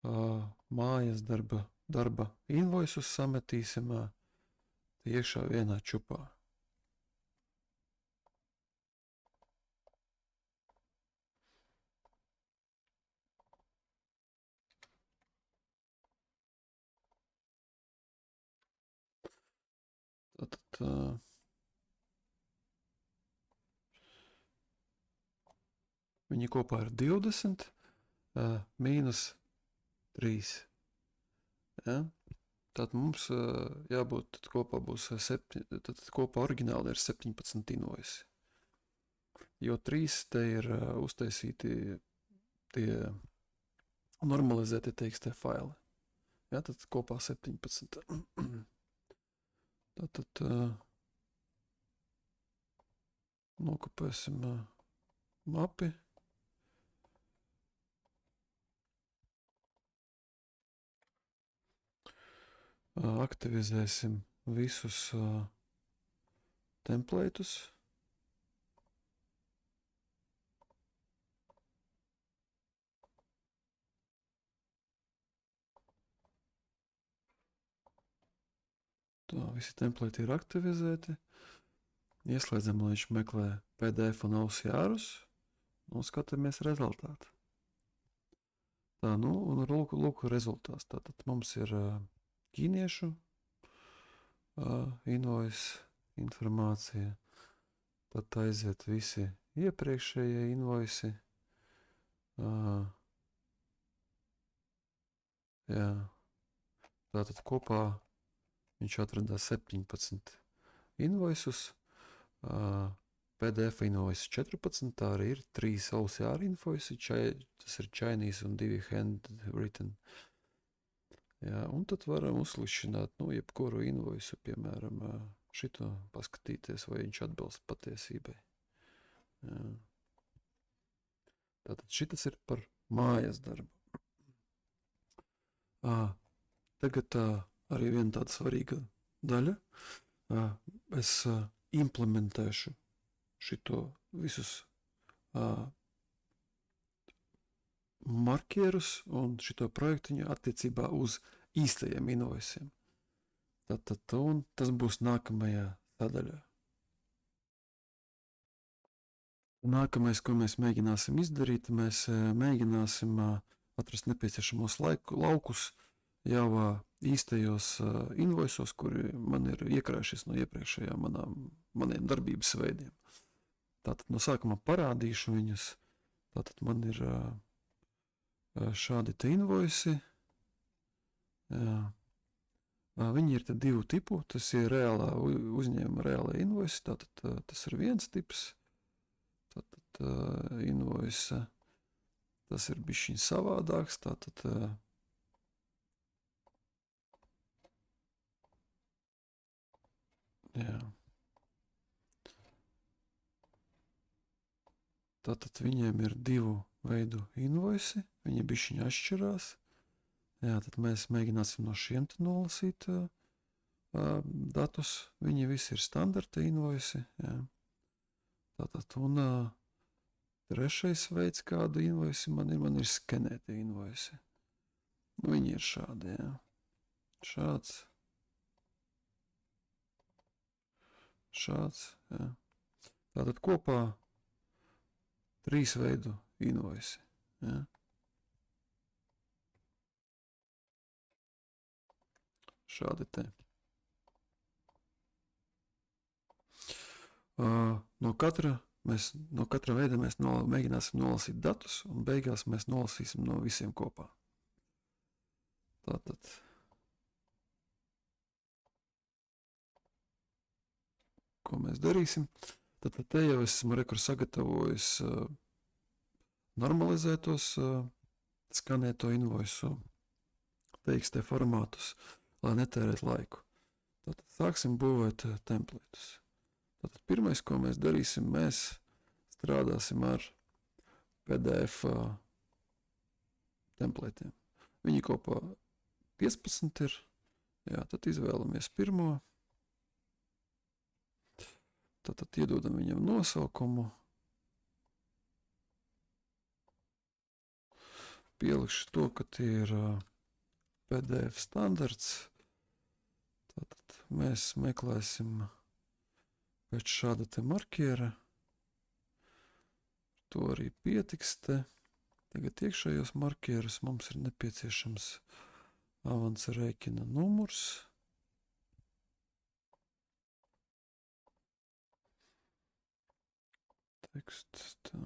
mājas darba invoices sametīsim iekšā vienā čupā. Tātad viņi kopā ir 20, mīnus 3. Ja? Tātad mums jābūt, tad kopā būs 7, tad kopā oriģināli ir 17 invoisi. Jo 3 te ir uztaisīti tie normalizēti TXT faili. Ja? Tad kopā 17. Tātad nokopēsim mapi. Aktivizēsim visus templētus. Visi templēti ir aktivizēti. Ieslēdzam, lai viņš meklē PDF un OCRus. un skatāmies rezultātu. Tā, nu, un lūk rezultāts. Tātad mums ir ķīniešu invoice informācija, tad aiziet visi iepriekšējie invoisi. Jā. Tātad kopā viņš atradās 17 invoisus, PDF invoices 14, tā arī ir 3 OCR invoisi, tas ir Chinese un 2 handwritten. Jā, un tad varam uzlišināt, jebkuru invoisu, piemēram, šito paskatīties, vai viņš atbilst patiesībai. Jā. Tātad šitas ir par mājas darbu. Tagad arī viena tāda svarīga daļa. Es implementēšu šito visus markerus un šito projektiņu attiecībā uz īstajiem invoiciem. Tātad, un tas būs nākamajā sadaļā. Nākamais, ko mēs mēģināsim izdarīt, mēs mēģināsim atrast nepieciešamos laukus jau īstajos invoisos, kuri man ir iekrājušies no iepriekšējām maniem darbības veidiem. Tātad no sākuma parādīšu viņus. Tātad man ir šādi te invoisi. Viņi ir te divu tipu. Tas ir reālā uzņēmuma reālā invoisi. Tātad tas ir viens tips. Tātad invoisa. Tas ir bišķiņ savādāks. Tātad jā. Tātad viņiem ir divu veidu invoisi. Viņi bišķiņ atšķirās. Jā, tad mēs mēģināsim no šiem te nolasīt datus. Viņi visi ir standarta invoisi. Jā. Tātad, un trešais veids, kādu invoisi man ir skenēti invoisi. Viņi ir šādi, jā. Šāds. Šāds, jā. Tātad kopā 3 veidu invoisi, jā. Šādi te. No katra veida mēs mēģināsim nolasīt datus, un beigās mēs nolasīsim no visiem kopā. Tātad. Ko mēs darīsim? Tātad te jau esmu sagatavojis normalizētos skanēto invoisu TXT formātus, lai netērēt laiku. Tātad sāksim būvēt templētus. Tātad pirmais, ko mēs darīsim, mēs strādāsim ar PDF templētiem. Viņi kopā 15 ir. Jā, tad izvēlamies pirmo. Tātad iedodam viņam nosaukumu. Pielikšu to, ka tie ir PDF standarts. Tātad mēs meklēsim pēc šāda te markiera. To arī pietiks te. Tagad iekšējos markierus mums ir nepieciešams avansa rēķina numurs. Teksts, tā.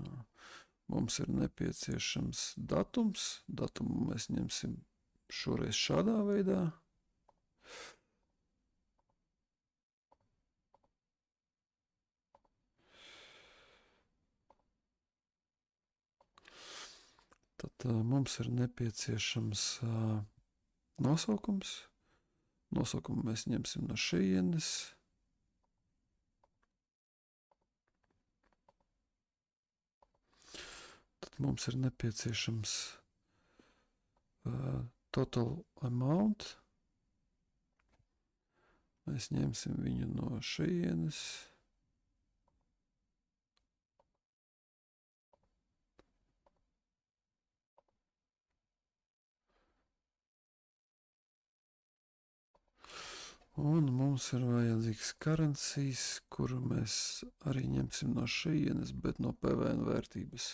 Mums ir nepieciešams datums. Datumu mēs ņemsim šoreiz šādā veidā. Tad mums ir nepieciešams nosaukums. Nosaukumu mēs ņemsim no šejienes. Tad mums ir nepieciešams total amount. Mēs ņemsim viņu no šejienes. Un mums ir vajadzīgs currencies, kuru mēs arī ņemsim no šejienes, bet no PVN vērtības.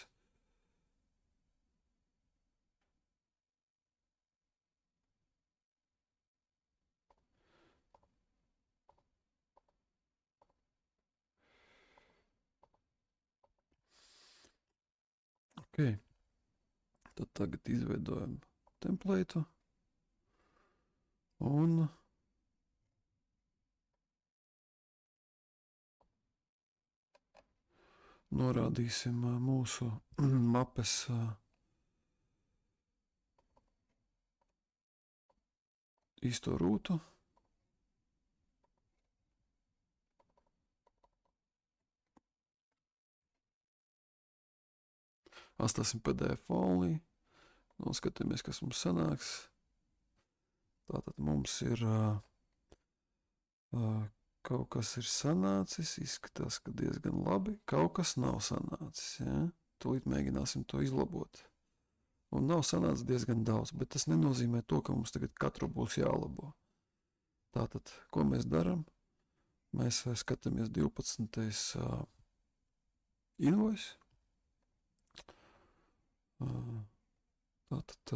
Ok. Tad tagad izveidojam templētu. Un norādīsim mūsu mapes īsto rūtu. Atstāsim PDF foliju. Noskatāmies, kas mums sanāks. Tātad mums ir kaut kas ir sanācis, izskatās, ka diezgan labi. Kaut kas nav sanācis, ja? Tūlīt mēģināsim to izlabot. Un nav sanācis diezgan daudz, bet tas nenozīmē to, ka mums tagad katru būs jālabo. Tātad, ko mēs darām? Mēs skatāmies 12. Invoice. Tātad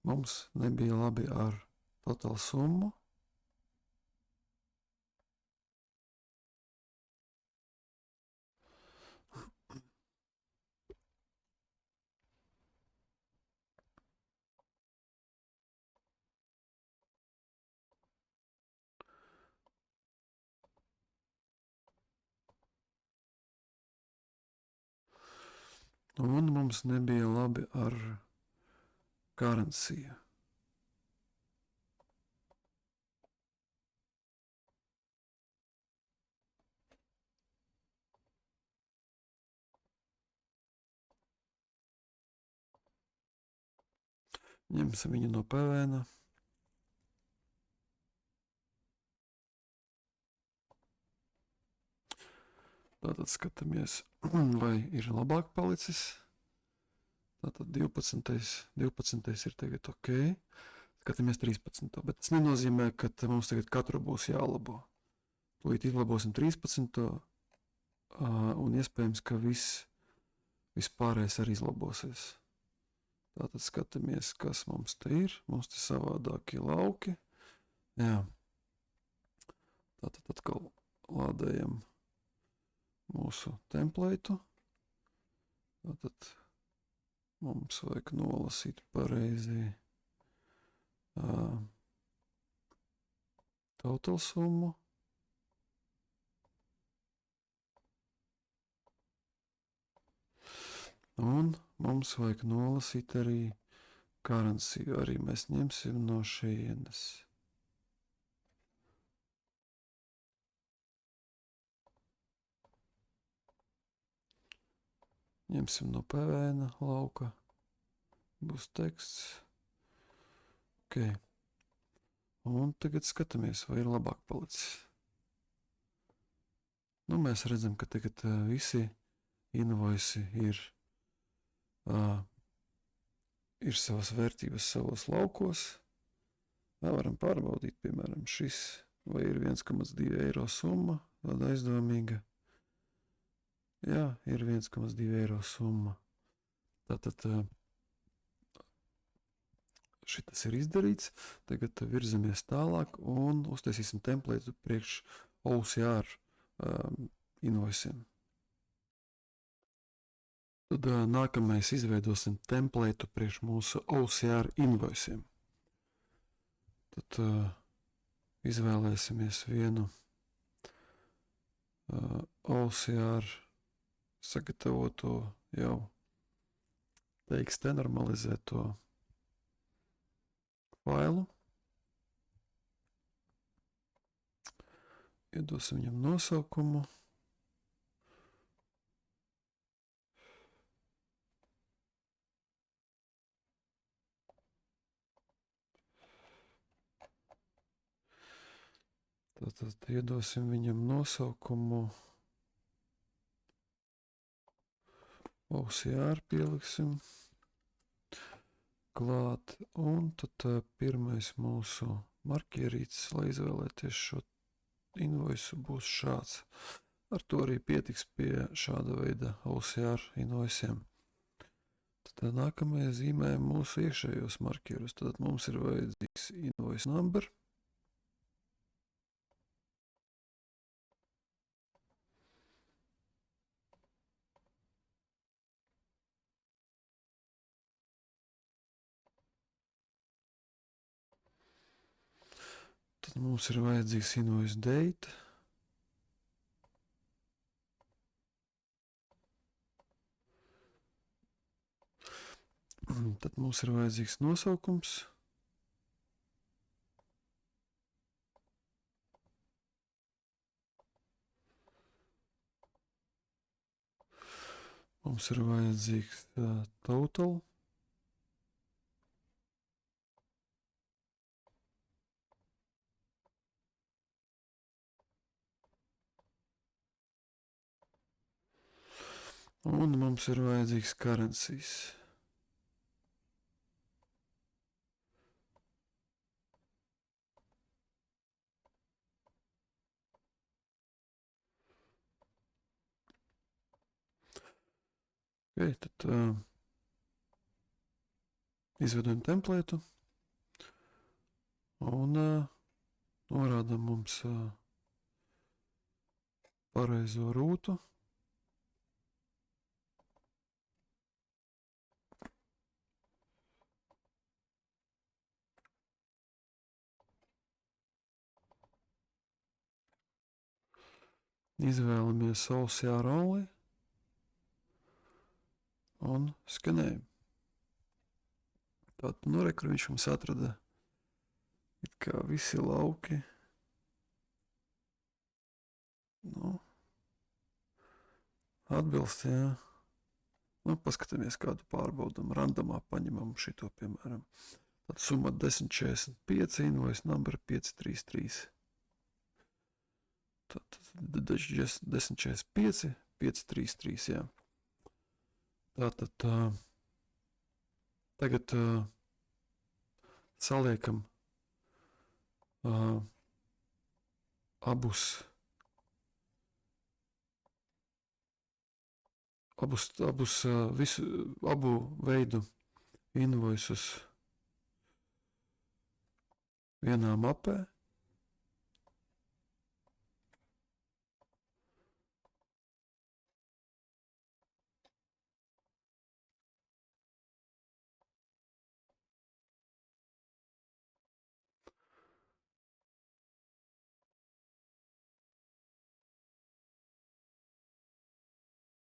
mums nebija labi ar totālu summu. Un mums nebija labi ar currency. Ņemsim viņu no PVN. Tātad skatāmies, vai ir labāk palicis. Tātad 12. ir tagad ok. Skatāmies 13. Bet tas nenozīmē, ka mums tagad katru būs jālabo. Tūlīt izlabosim 13. Un iespējams, ka viss pārējais arī izlabosies. Tātad skatāmies, kas mums te ir. Mums te savādākie lauki. Jā. Tātad atkal lādējam mūsu templētu. Tātad mums vajag nolasīt pareizi total summu. Un mums vajag nolasīt arī currency, arī mēs ņemsim no šejienes. Ņemsim no PVN lauka. Būs teksts. Ok. Un tagad skatāmies, vai ir labāk palicis. Nu, mēs redzam, ka tagad visi invoisi ir savas vērtības savos laukos. Varam pārbaudīt, piemēram, šis, vai ir 1,2 eiro summa, tāda aizdomīga. Jā, ir 1,2 eiro summa. Tātad šitas ir izdarīts. Tagad virzamies tālāk un uztaisīsim templētu priekš OCR invoiciem. Tad nākamais izveidosim templētu priekš mūsu OCR invoiciem. Tad izvēlēsimies vienu OCR sagatavoto jau TXT normalizēto failu. Iedosim viņam nosaukumu. Tātad iedosim viņam nosaukumu. OCR pieliksim klāt, un tad pirmais mūsu marķierītis, lai izvēlēties šo invoisu, būs šāds. Ar to arī pietiks pie šāda veida OCR invoiciem. Tad nākamajā zīmējam mūsu iekšējos marķierus. Tad mums ir vajadzīgs invoice number. Mums ir vajadzīgs invoice date. Tad mums ir vajadzīgs nosaukums. Mums ir vajadzīgs total. Un mums ir vajadzīgs currencies. Okay, tad izvedam templētu un norādam mums pareizo rūtu. Izvēlamies OCR only un skanējam. Tātad kur viņš mums atrada it kā visi lauki. Atbilst, jā. Paskatāmies kādu pārbaudam. Randomā paņemam šito, piemēram. Tad summa 1045, invoice number 533. Tātad 1045, 533, jā. Tātad tagad saliekam abu veidu invoices vienā mapē.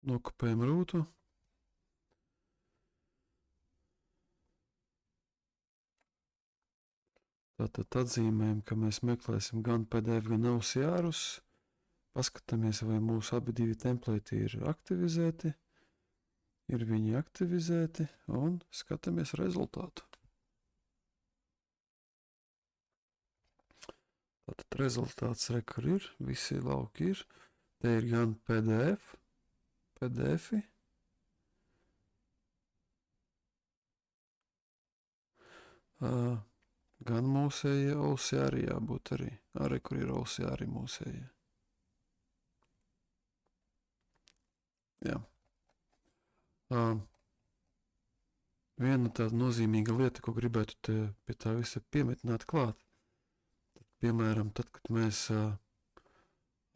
Nokopējam rūtu. Tātad atzīmējam, ka mēs meklēsim gan PDF, gan OCR-us. Paskatāmies, vai mūsu abi divi templēti ir aktivizēti. Ir viņi aktivizēti un skatāmies rezultātu. Tātad rezultāts rekur ir, visi lauki ir. Te ir gan PDF-i. Gan mūsējie OCR jābūt arī. Arī, kur ir OCR mūsējie. Jā. Viena tāda nozīmīga lieta, ko gribētu te pie tā visa piemetināt klāt. Piemēram, tad, kad mēs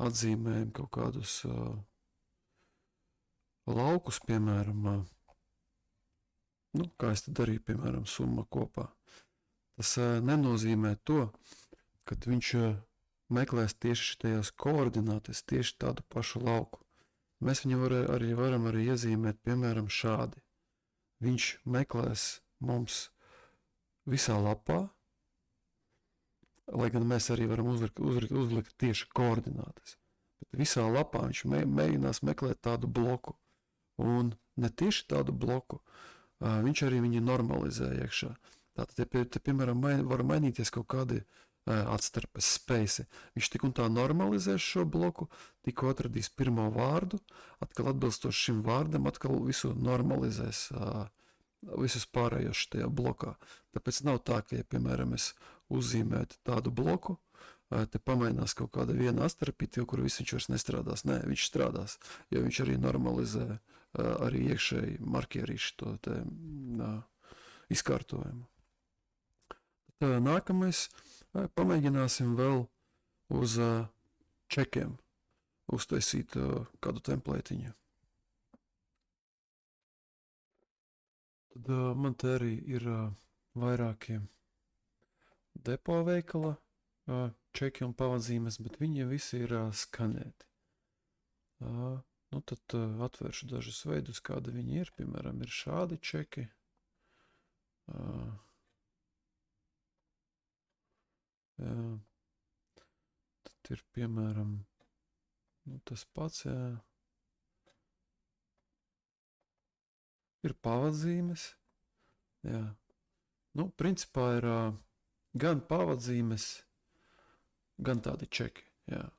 atzīmējam kaut kādus laukus, piemēram, kā es te darīju, piemēram, summa kopā. Tas nenozīmē to, ka viņš meklēs tieši tajās koordinātes, tieši tādu pašu lauku. Mēs viņu varam iezīmēt, piemēram, šādi. Viņš meklēs mums visā lapā, lai gan mēs arī varam uzlikt tieši koordinātes. Bet visā lapā viņš mēģinās meklēt tādu bloku. Un ne tieši tādu bloku, viņš arī viņu normalizē iekšā. Tātad, te piemēram, var mainīties kaut kādi atstarpes space. Viņš tik un tā normalizēs šo bloku, tikko atradīs pirmo vārdu, atkal atbilstoši šim vārdam, atkal visu normalizēs, visus pārējos šajā blokā. Tāpēc nav tā, ka, ja, piemēram, es uzzīmētu tādu bloku, te pamainās kaut kāda viena atstarpīte, kur viss viņš vairs nestrādās. Nē, viņš strādās, jo viņš arī normalizē arī iekšēji markierīšu to te izkārtojumu. Nākamais, pamēģināsim vēl uz čekiem uztaisīt kādu templētiņu. Tad man te arī ir vairākie depo veikala čeki un pavadzīmes, bet viņi visi ir skanēti. Nu tad atvēršu dažus veidus, kādi viņi ir. Piemēram, ir šādi čeki. Tad ir, piemēram, tas pats, ir pavadzīmes, principā ir gan pavadzīmes, gan tādi čeki,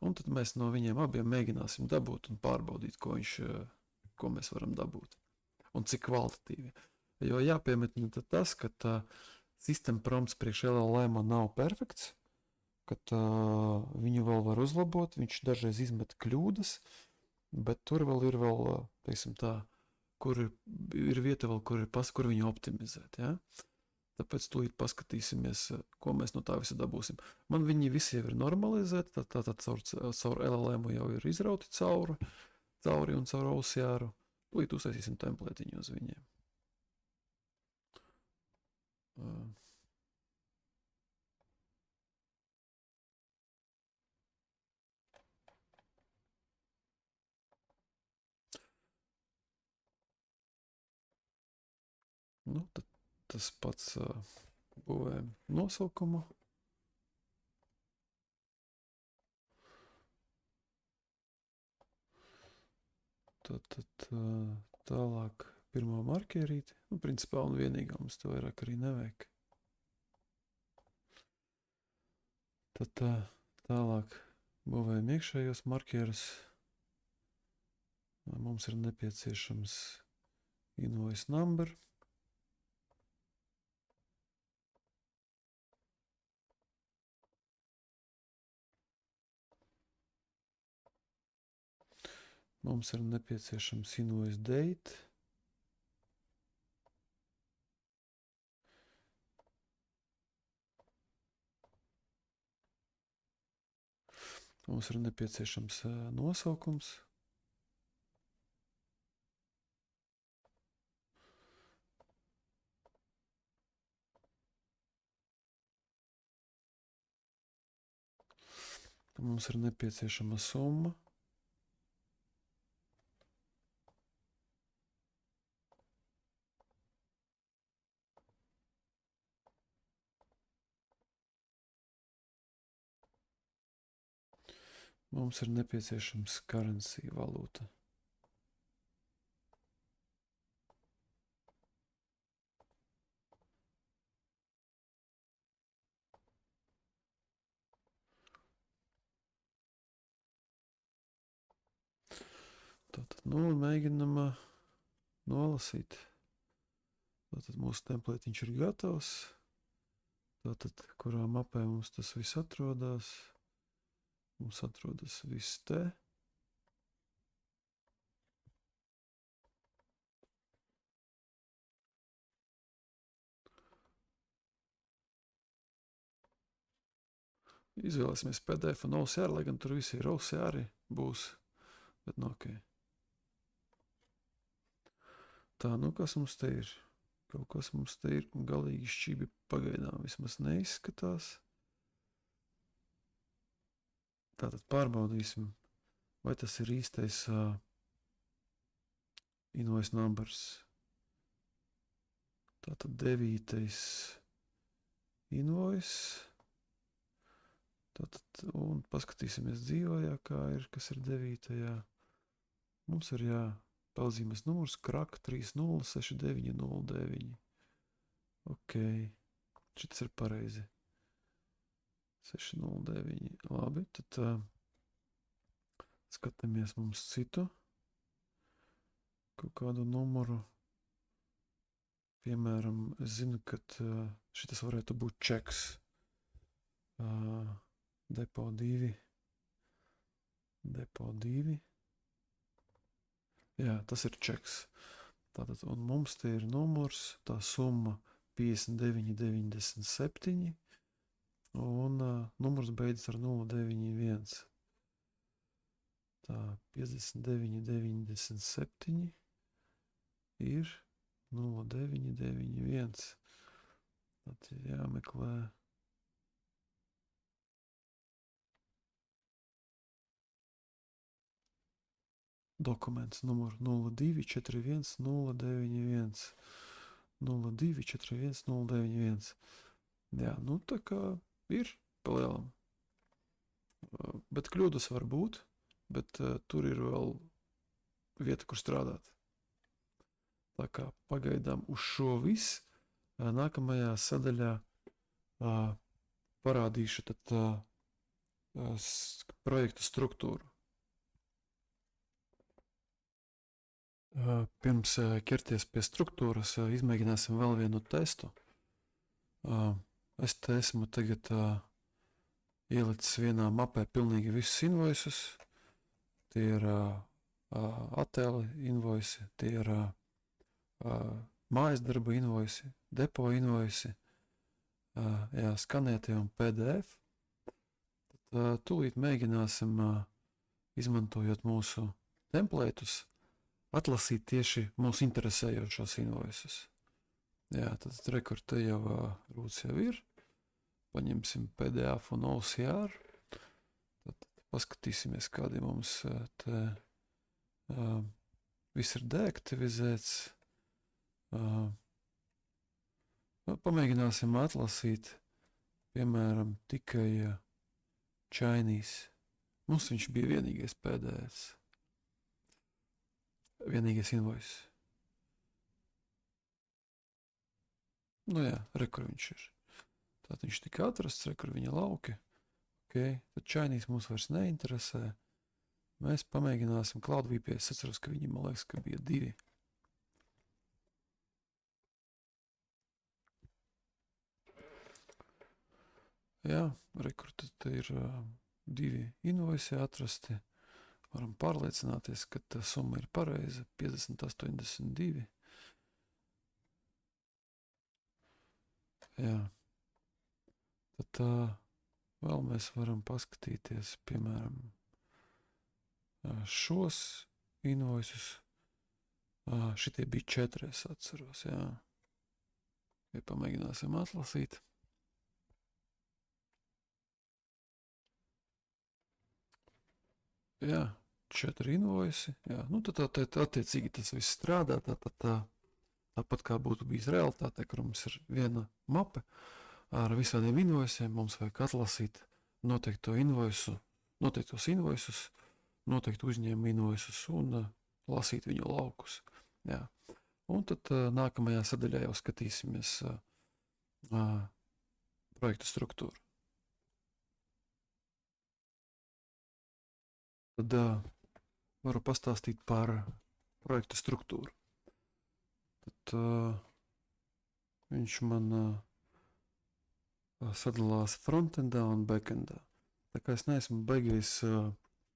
un tad mēs no viņiem abiem mēģināsim dabūt un pārbaudīt, ko mēs varam dabūt, un cik kvalitatīvi. Jo jāpiemetina tas, ka system prompts priekš LLM nav perfekts, kad viņu vēl var uzlabot, viņš dažreiz izmet kļūdas, bet tur vēl ir teiksim tā, kur ir vieta vēl, kur viņu optimizēt, Tāpēc tūlīt paskatīsimies, ko mēs no tā visa dabūsim. Man viņi visi jau ir normalizēti, tātad caur LLM jau ir izrauti cauri un caur OCR. Tūlīt uztaisīsim templētiņu uz viņiem. Tad tas pats būvējam nosaukumu. Tad tālāk pirmo markerīti. Principā un vienīgā mums te vairāk arī nevajag. Tad tālāk būvējam iekšējos markerus. Mums ir nepieciešams invoice number. Mums ir nepieciešams invoice date. Mums ir nepieciešams nosaukums. Mums ir nepieciešama summa. Mums ir nepieciešams currency valūta. Tātad, mēģinam nolasīt. Tātad mūsu templētiņš ir gatavs. Tātad, kurā mapē mums tas viss atrodas. Mums atrodas viss te. Izvēlēsimies PDF un OCR, lai gan tur visi ir OCR būs. Bet ok. Tā, kas mums te ir? Kaut kas mums te ir galīgi šķibi pagaidām vismaz neizskatās. Tātad pārbaudīsim, vai tas ir īstais invoice numbers. Tātad 9. invoice. Tātad, un paskatīsimies dzīvajā, kas ir 9. Mums ir pazīmes numurs krak 306909. Ok, šis ir pareizi. 609. Labi, tad skatāmies mums citu. Kaut kādu numuru. Piemēram, es zinu, ka šitas varētu būt čeks. Depo 2. Jā, tas ir čeks. Tātad, un mums te ir numurs, tā summa 59,97 un numurs beidzas ar 091. Tā, 59,97 ir 0991. Tad jāmeklē dokuments numur 0241 0941091. Jā, nu tā kā ir palielam. Bet kļūdas var būt, bet tur ir vēl vieta, kur strādāt. Tā kā pagaidām uz šo visu nākamajā sadaļā parādīšu tad projekta struktūru. Pirms ķerties pie struktūras, izmēģināsim vēl vienu testu. Es te esmu tagad ielicis vienā mapē pilnīgi visus invoices. Tie ir attēli invoisi, tie ir mājas darba invoisi, depo invoisi, skanētie un PDF. Tad tūlīt mēģināsim, izmantojot mūsu templētus, atlasīt tieši mūsu interesējošos invoices. Jā, tad rekord te jau rūts jau ir. Paņemsim PDF un OCR. Tad paskatīsimies, kādi mums te viss ir deaktivizēts. Pamēģināsim atlasīt, piemēram, tikai Chinese. Mums viņš bija vienīgais PDF. Vienīgais invoice. Nu jā, rekur viņš ir. Tātad viņš tika atrasts, rekur viņa lauki. Okay. Tad Chinese mūs vairs neinteresē. Mēs pamēģināsim Cloud VPS. Es atceros, ka viņi, man liekas, ka bija 2. Jā, rekur tad ir 2 invoice atrasti. Varam pārliecināties, ka tā summa ir pareiza, 50,82. Jā. Tad vēl mēs varam paskatīties, piemēram, šos invoices. Šitie bija 4, es atceros, jā. Ja pamēģināsim atlasīt. Jā, 4 invoisi. Jā, nu tad attiecīgi tas viss strādā. Tāpat kā būtu bijis realitātē, kur mums ir viena mape ar visādiem invoisiem, mums vajag atlasīt noteiktos invoisus, noteiktu uzņēmumu invoisus un lasīt viņu laukus. Jā. Un tad nākamajā sadaļā jau skatīsimies projekta struktūru. Tad varu pastāstīt par projekta struktūru. Tad viņš man sadalās frontendā un backendā. Tā kā es neesmu baigais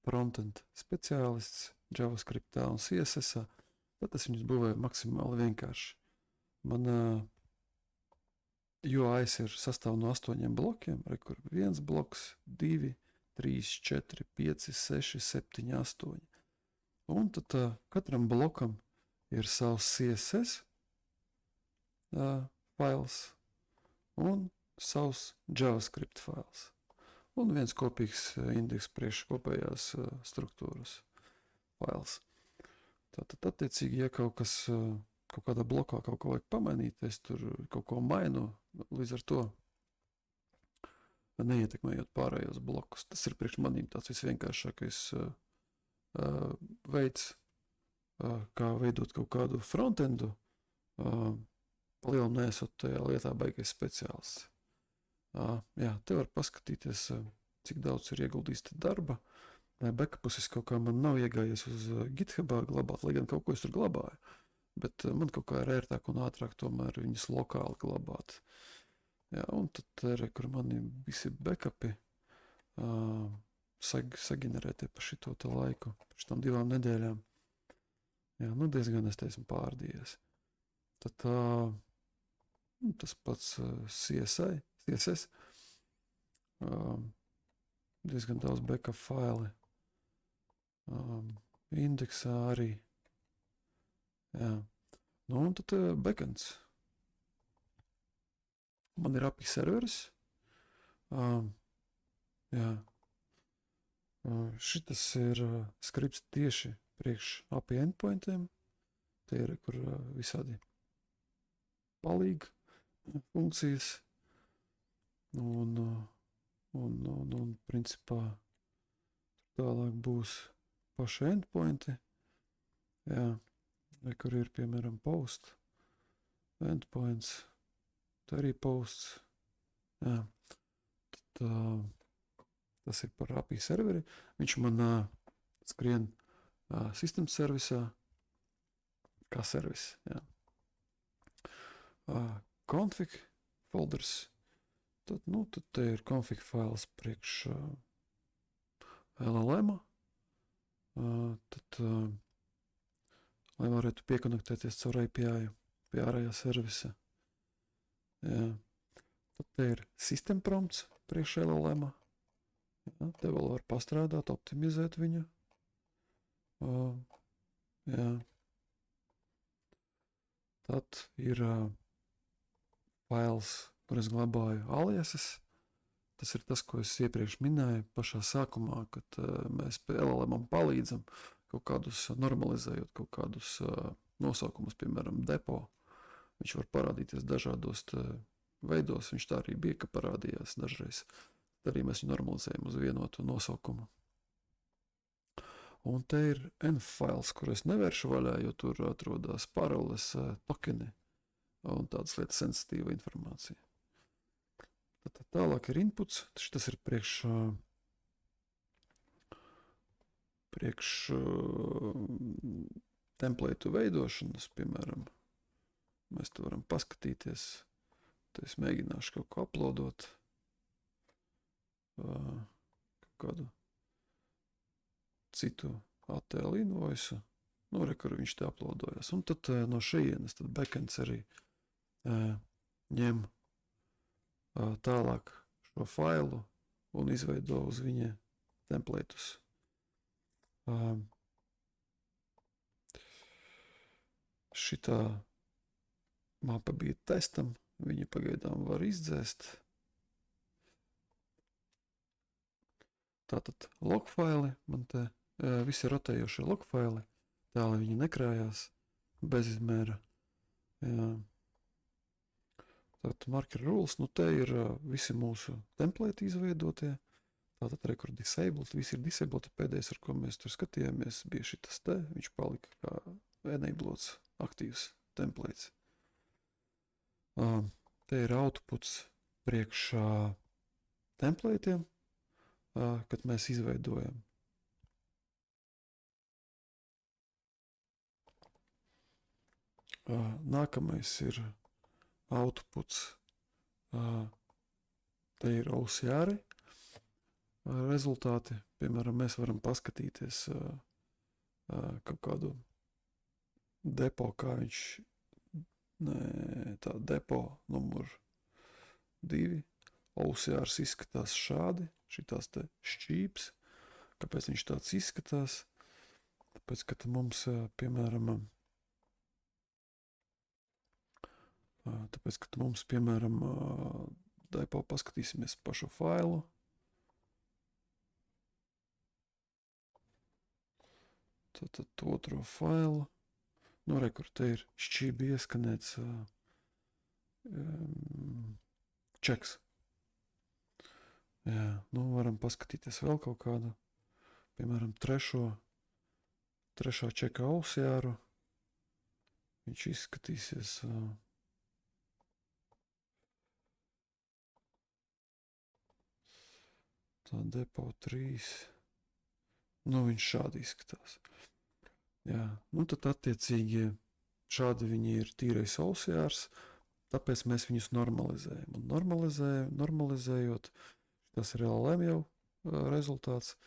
frontend speciālists JavaScriptā un CSSā, tad es viņus būvēju maksimāli vienkārši. Man UIs ir sastāv no 8 blokiem, rekur 1 bloks, 2, 3, 4, 5, 6, 7, 8. Un tad katram blokam ir savs CSS fails un savs JavaScript fails. Un viens kopīgs indeks priekš kopējās struktūras fails. Tātad attiecīgi, ja kaut kādā blokā kaut ko vajag pamainīt, es tur kaut ko mainu, līdz ar to neietekmējot pārējos blokus. Tas ir priekš manīm tāds visvienkāršākais veids, kā veidot kaut kādu frontendu, palielam neesot tajā lietā baigais speciālists. Jā, te var paskatīties, cik daudz ir ieguldījis darba. Backupus es kaut kā man nav iegājies uz GitHubā glabāt, lai gan kaut ko es tur glabāju. Bet man kaut kā ir ērtāk un ātrāk tomēr viņus lokāli glabāt. Jā, un tad kur mani visi backupi sagenerētie pa šito te laiku, pa šitām 2 nedēļām. Jā, nu diezgan es te esmu pārdījies. Tad tas pats CSS. Diezgan daudz backup faili. Indeksā arī. Jā. Nu un tad backends. Man ir API serveris. Jā. Šitas ir skripts tieši priekš API endpointiem. Te ir, kur visādi palīgi funkcijas. Un principā tālāk būs paši endpointi. Jā, kur ir, piemēram, post, endpoints, tā arī posts. Jā, tas ir par API serveri. Viņš man skrien system servisā kā servis. Jā. Config folders. Tad te ir config fails priekš LLM. Lai varētu piekonektēties caur API pie ārējā servisa. Jā. Tad te ir system prompts priekš LLM. Jā, te vēl var pastrādāt, optimizēt viņu. Jā. Tad ir fails, kur es glabāju aliases. Tas ir tas, ko es iepriekš minēju pašā sākumā, kad mēs LLM palīdzam kaut kādus normalizējot, kaut kādus nosaukumus, piemēram, depo. Viņš var parādīties dažādos veidos. Viņš tā arī bija, ka parādījās dažreiz. Tad arī mēs viņu normalizējam uz vienotu nosaukumu. Un te ir env-fails, kur es nevēršu vaļā, jo tur atrodas paroles, tokeni un tādas lietas sensitīva informācija. Tad tālāk ir inputs. Tas ir priekš templētu veidošanas, piemēram. Mēs te varam paskatīties. Te es mēģināšu kaut ko uploadot. Kaut kādu citu ATL invoisu. Kur viņš te uploadojas. Un tad no šejienes tad backends arī ņem tālāk šo failu un izveido uz viņa templētus. Šitā mapa bija testam. Viņa pagaidām var izdzēst. Tātad logfaili, man te visi rotējošie logfaili, tā lai viņi nekrājās bez izmēra. Jā. Tātad marker rules, te ir visi mūsu templēti izveidotie. Tātad record disabled, visi ir disabled, pēdējais, ar ko mēs tur skatījāmies, bija šitas te, viņš palika kā enablots aktīvs templēts. Te ir outputs priekšā templētiem, kad mēs izveidojam. Nākamais ir outputs. Te ir OCR rezultāti. Piemēram, mēs varam paskatīties kaut kādu depo, kā viņš, tā depo numur 2. OCRs izskatās šādi, šitās te šķīps. Kāpēc viņš tāds izskatās? Tāpēc, ka mums, piemēram, depo paskatīsimies pašu failu. Tad otro failu. Kur te ir šķībi ieskanēts checks. Jā, varam paskatīties vēl kaut kādu, piemēram, trešā čeka OCR. Viņš izskatīsies tā depo 3. Viņš šādi izskatās. Jā, tad attiecīgi šādi viņi ir tīrais OCRs, tāpēc mēs viņus normalizējam. Un normalizējot, tas ir LLM jau rezultāts.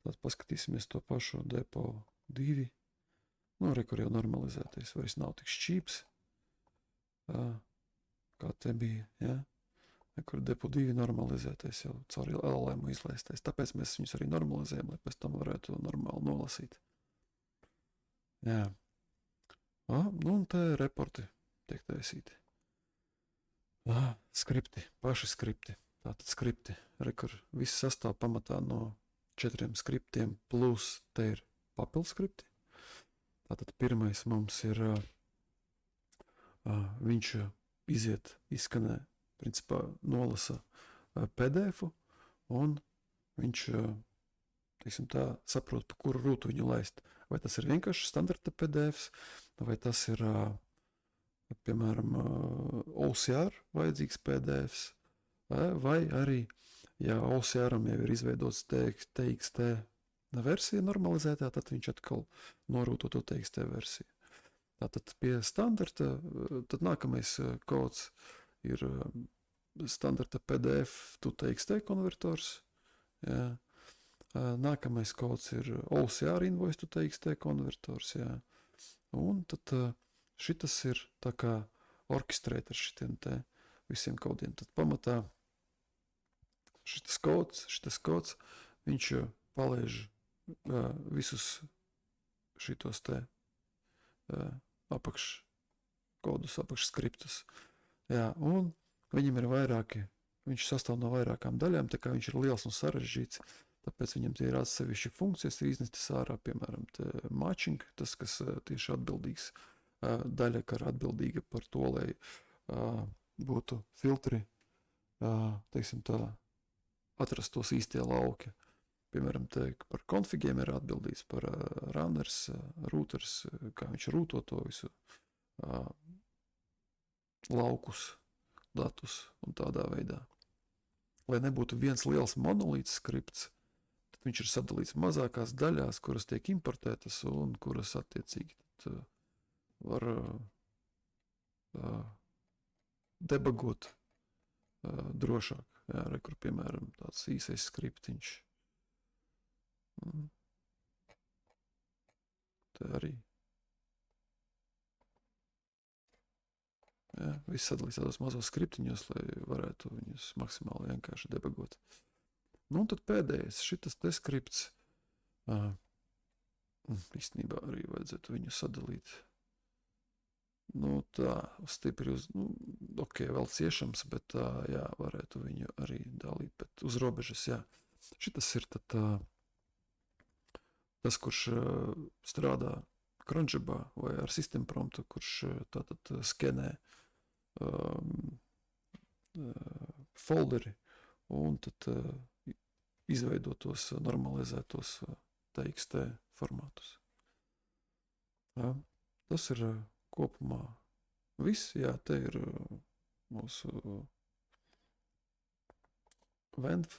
Tad paskatīsimies to pašu depo 2. Kur jau normalizētais vairs nav tik šķīps, kā te bija. Ja? Kur depo 2 normalizētais jau caur LLM izlaistais. Tāpēc mēs viņus arī normalizējam, lai pēc tam varētu normāli nolasīt. Jā. Un te reporti tiek taisīti. Skripti, paši skripti. Tātad skripti, kur viss sastāv pamatā no 4 skriptiem, plus te ir papildu skripti. Tātad pirmais mums ir, viņš izskanē, principā nolasa PDF-u, un viņš, teiksim tā, saprot, pa kuru rūtu viņu laist. Vai tas ir vienkārši standarta PDFs, vai tas ir, piemēram, OCR vajadzīgs PDFs, vai arī, ja OCR-am jau ir izveidots TXT versija normalizētā, tad viņš atkal norūto to TXT versiju. Tātad pie standarta, tad nākamais kods ir standarta PDF to TXT konvertors. Jā. Nākamais kods ir OCR invoice to TXT konvertors. Jā. Un tad šitas ir tā kā orkestrēt ar šitiem te visiem kodiem. Tad pamatā šitas kods, viņš palaiž visus šitos te apakškodus, apakšskriptus. Jā, un viņam ir vairāki, viņš sastāv no vairākām daļām, tā kā viņš ir liels un sarežģīts, tāpēc viņam tie ir atsevišķi funkcijas, ir iznestas ārā, piemēram, matching, tas, kas tieši atbildīgs, daļa, kā atbildīga par to, lai būtu filtri, teiksim tā, atrastos īstie lauki. Piemēram, par konfigiem ir atbildīgs, par runners, routers, kā viņš rūto to visu laukus, datus un tādā veidā. Lai nebūtu viens liels monolīts skripts, tad viņš ir sadalīts mazākās daļās, kuras tiek importētas un kuras attiecīgi var debagot drošāk. Jā, kur, piemēram, tāds īsais skriptiņš. Te arī. Jā, viss sadalīs tādos mazos skriptiņos, lai varētu viņus maksimāli vienkārši debagot. Nu, un tad pēdējais, šitas te skripts, īstenībā arī vajadzētu viņu sadalīt. Nu, tā, stipri vēl ciešams, bet tā, jā, varētu viņu arī dalīt, bet uz robežas, jā. Šitas ir tad tas, kurš strādā cronjobā vai ar system promptu, kurš tātad skenē folderi un tad izveido tos normalizētos TXT formātus. Jā, tas ir kopumā viss. Jā, te ir mūsu venv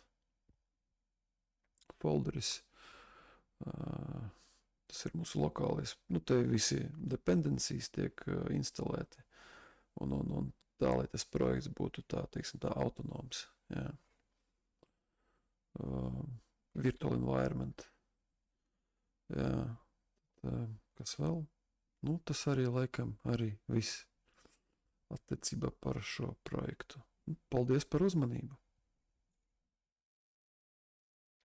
folderis. Tas ir mūsu lokālais. Nu, te visi dependencies tiek instalēti. Un tā, lai tas projekts būtu tā, teiksim, tā autonoms. Jā. Virtual environment. Jā. Kas vēl? Nu, tas arī laikam arī viss attiecībā par šo projektu. Paldies par uzmanību!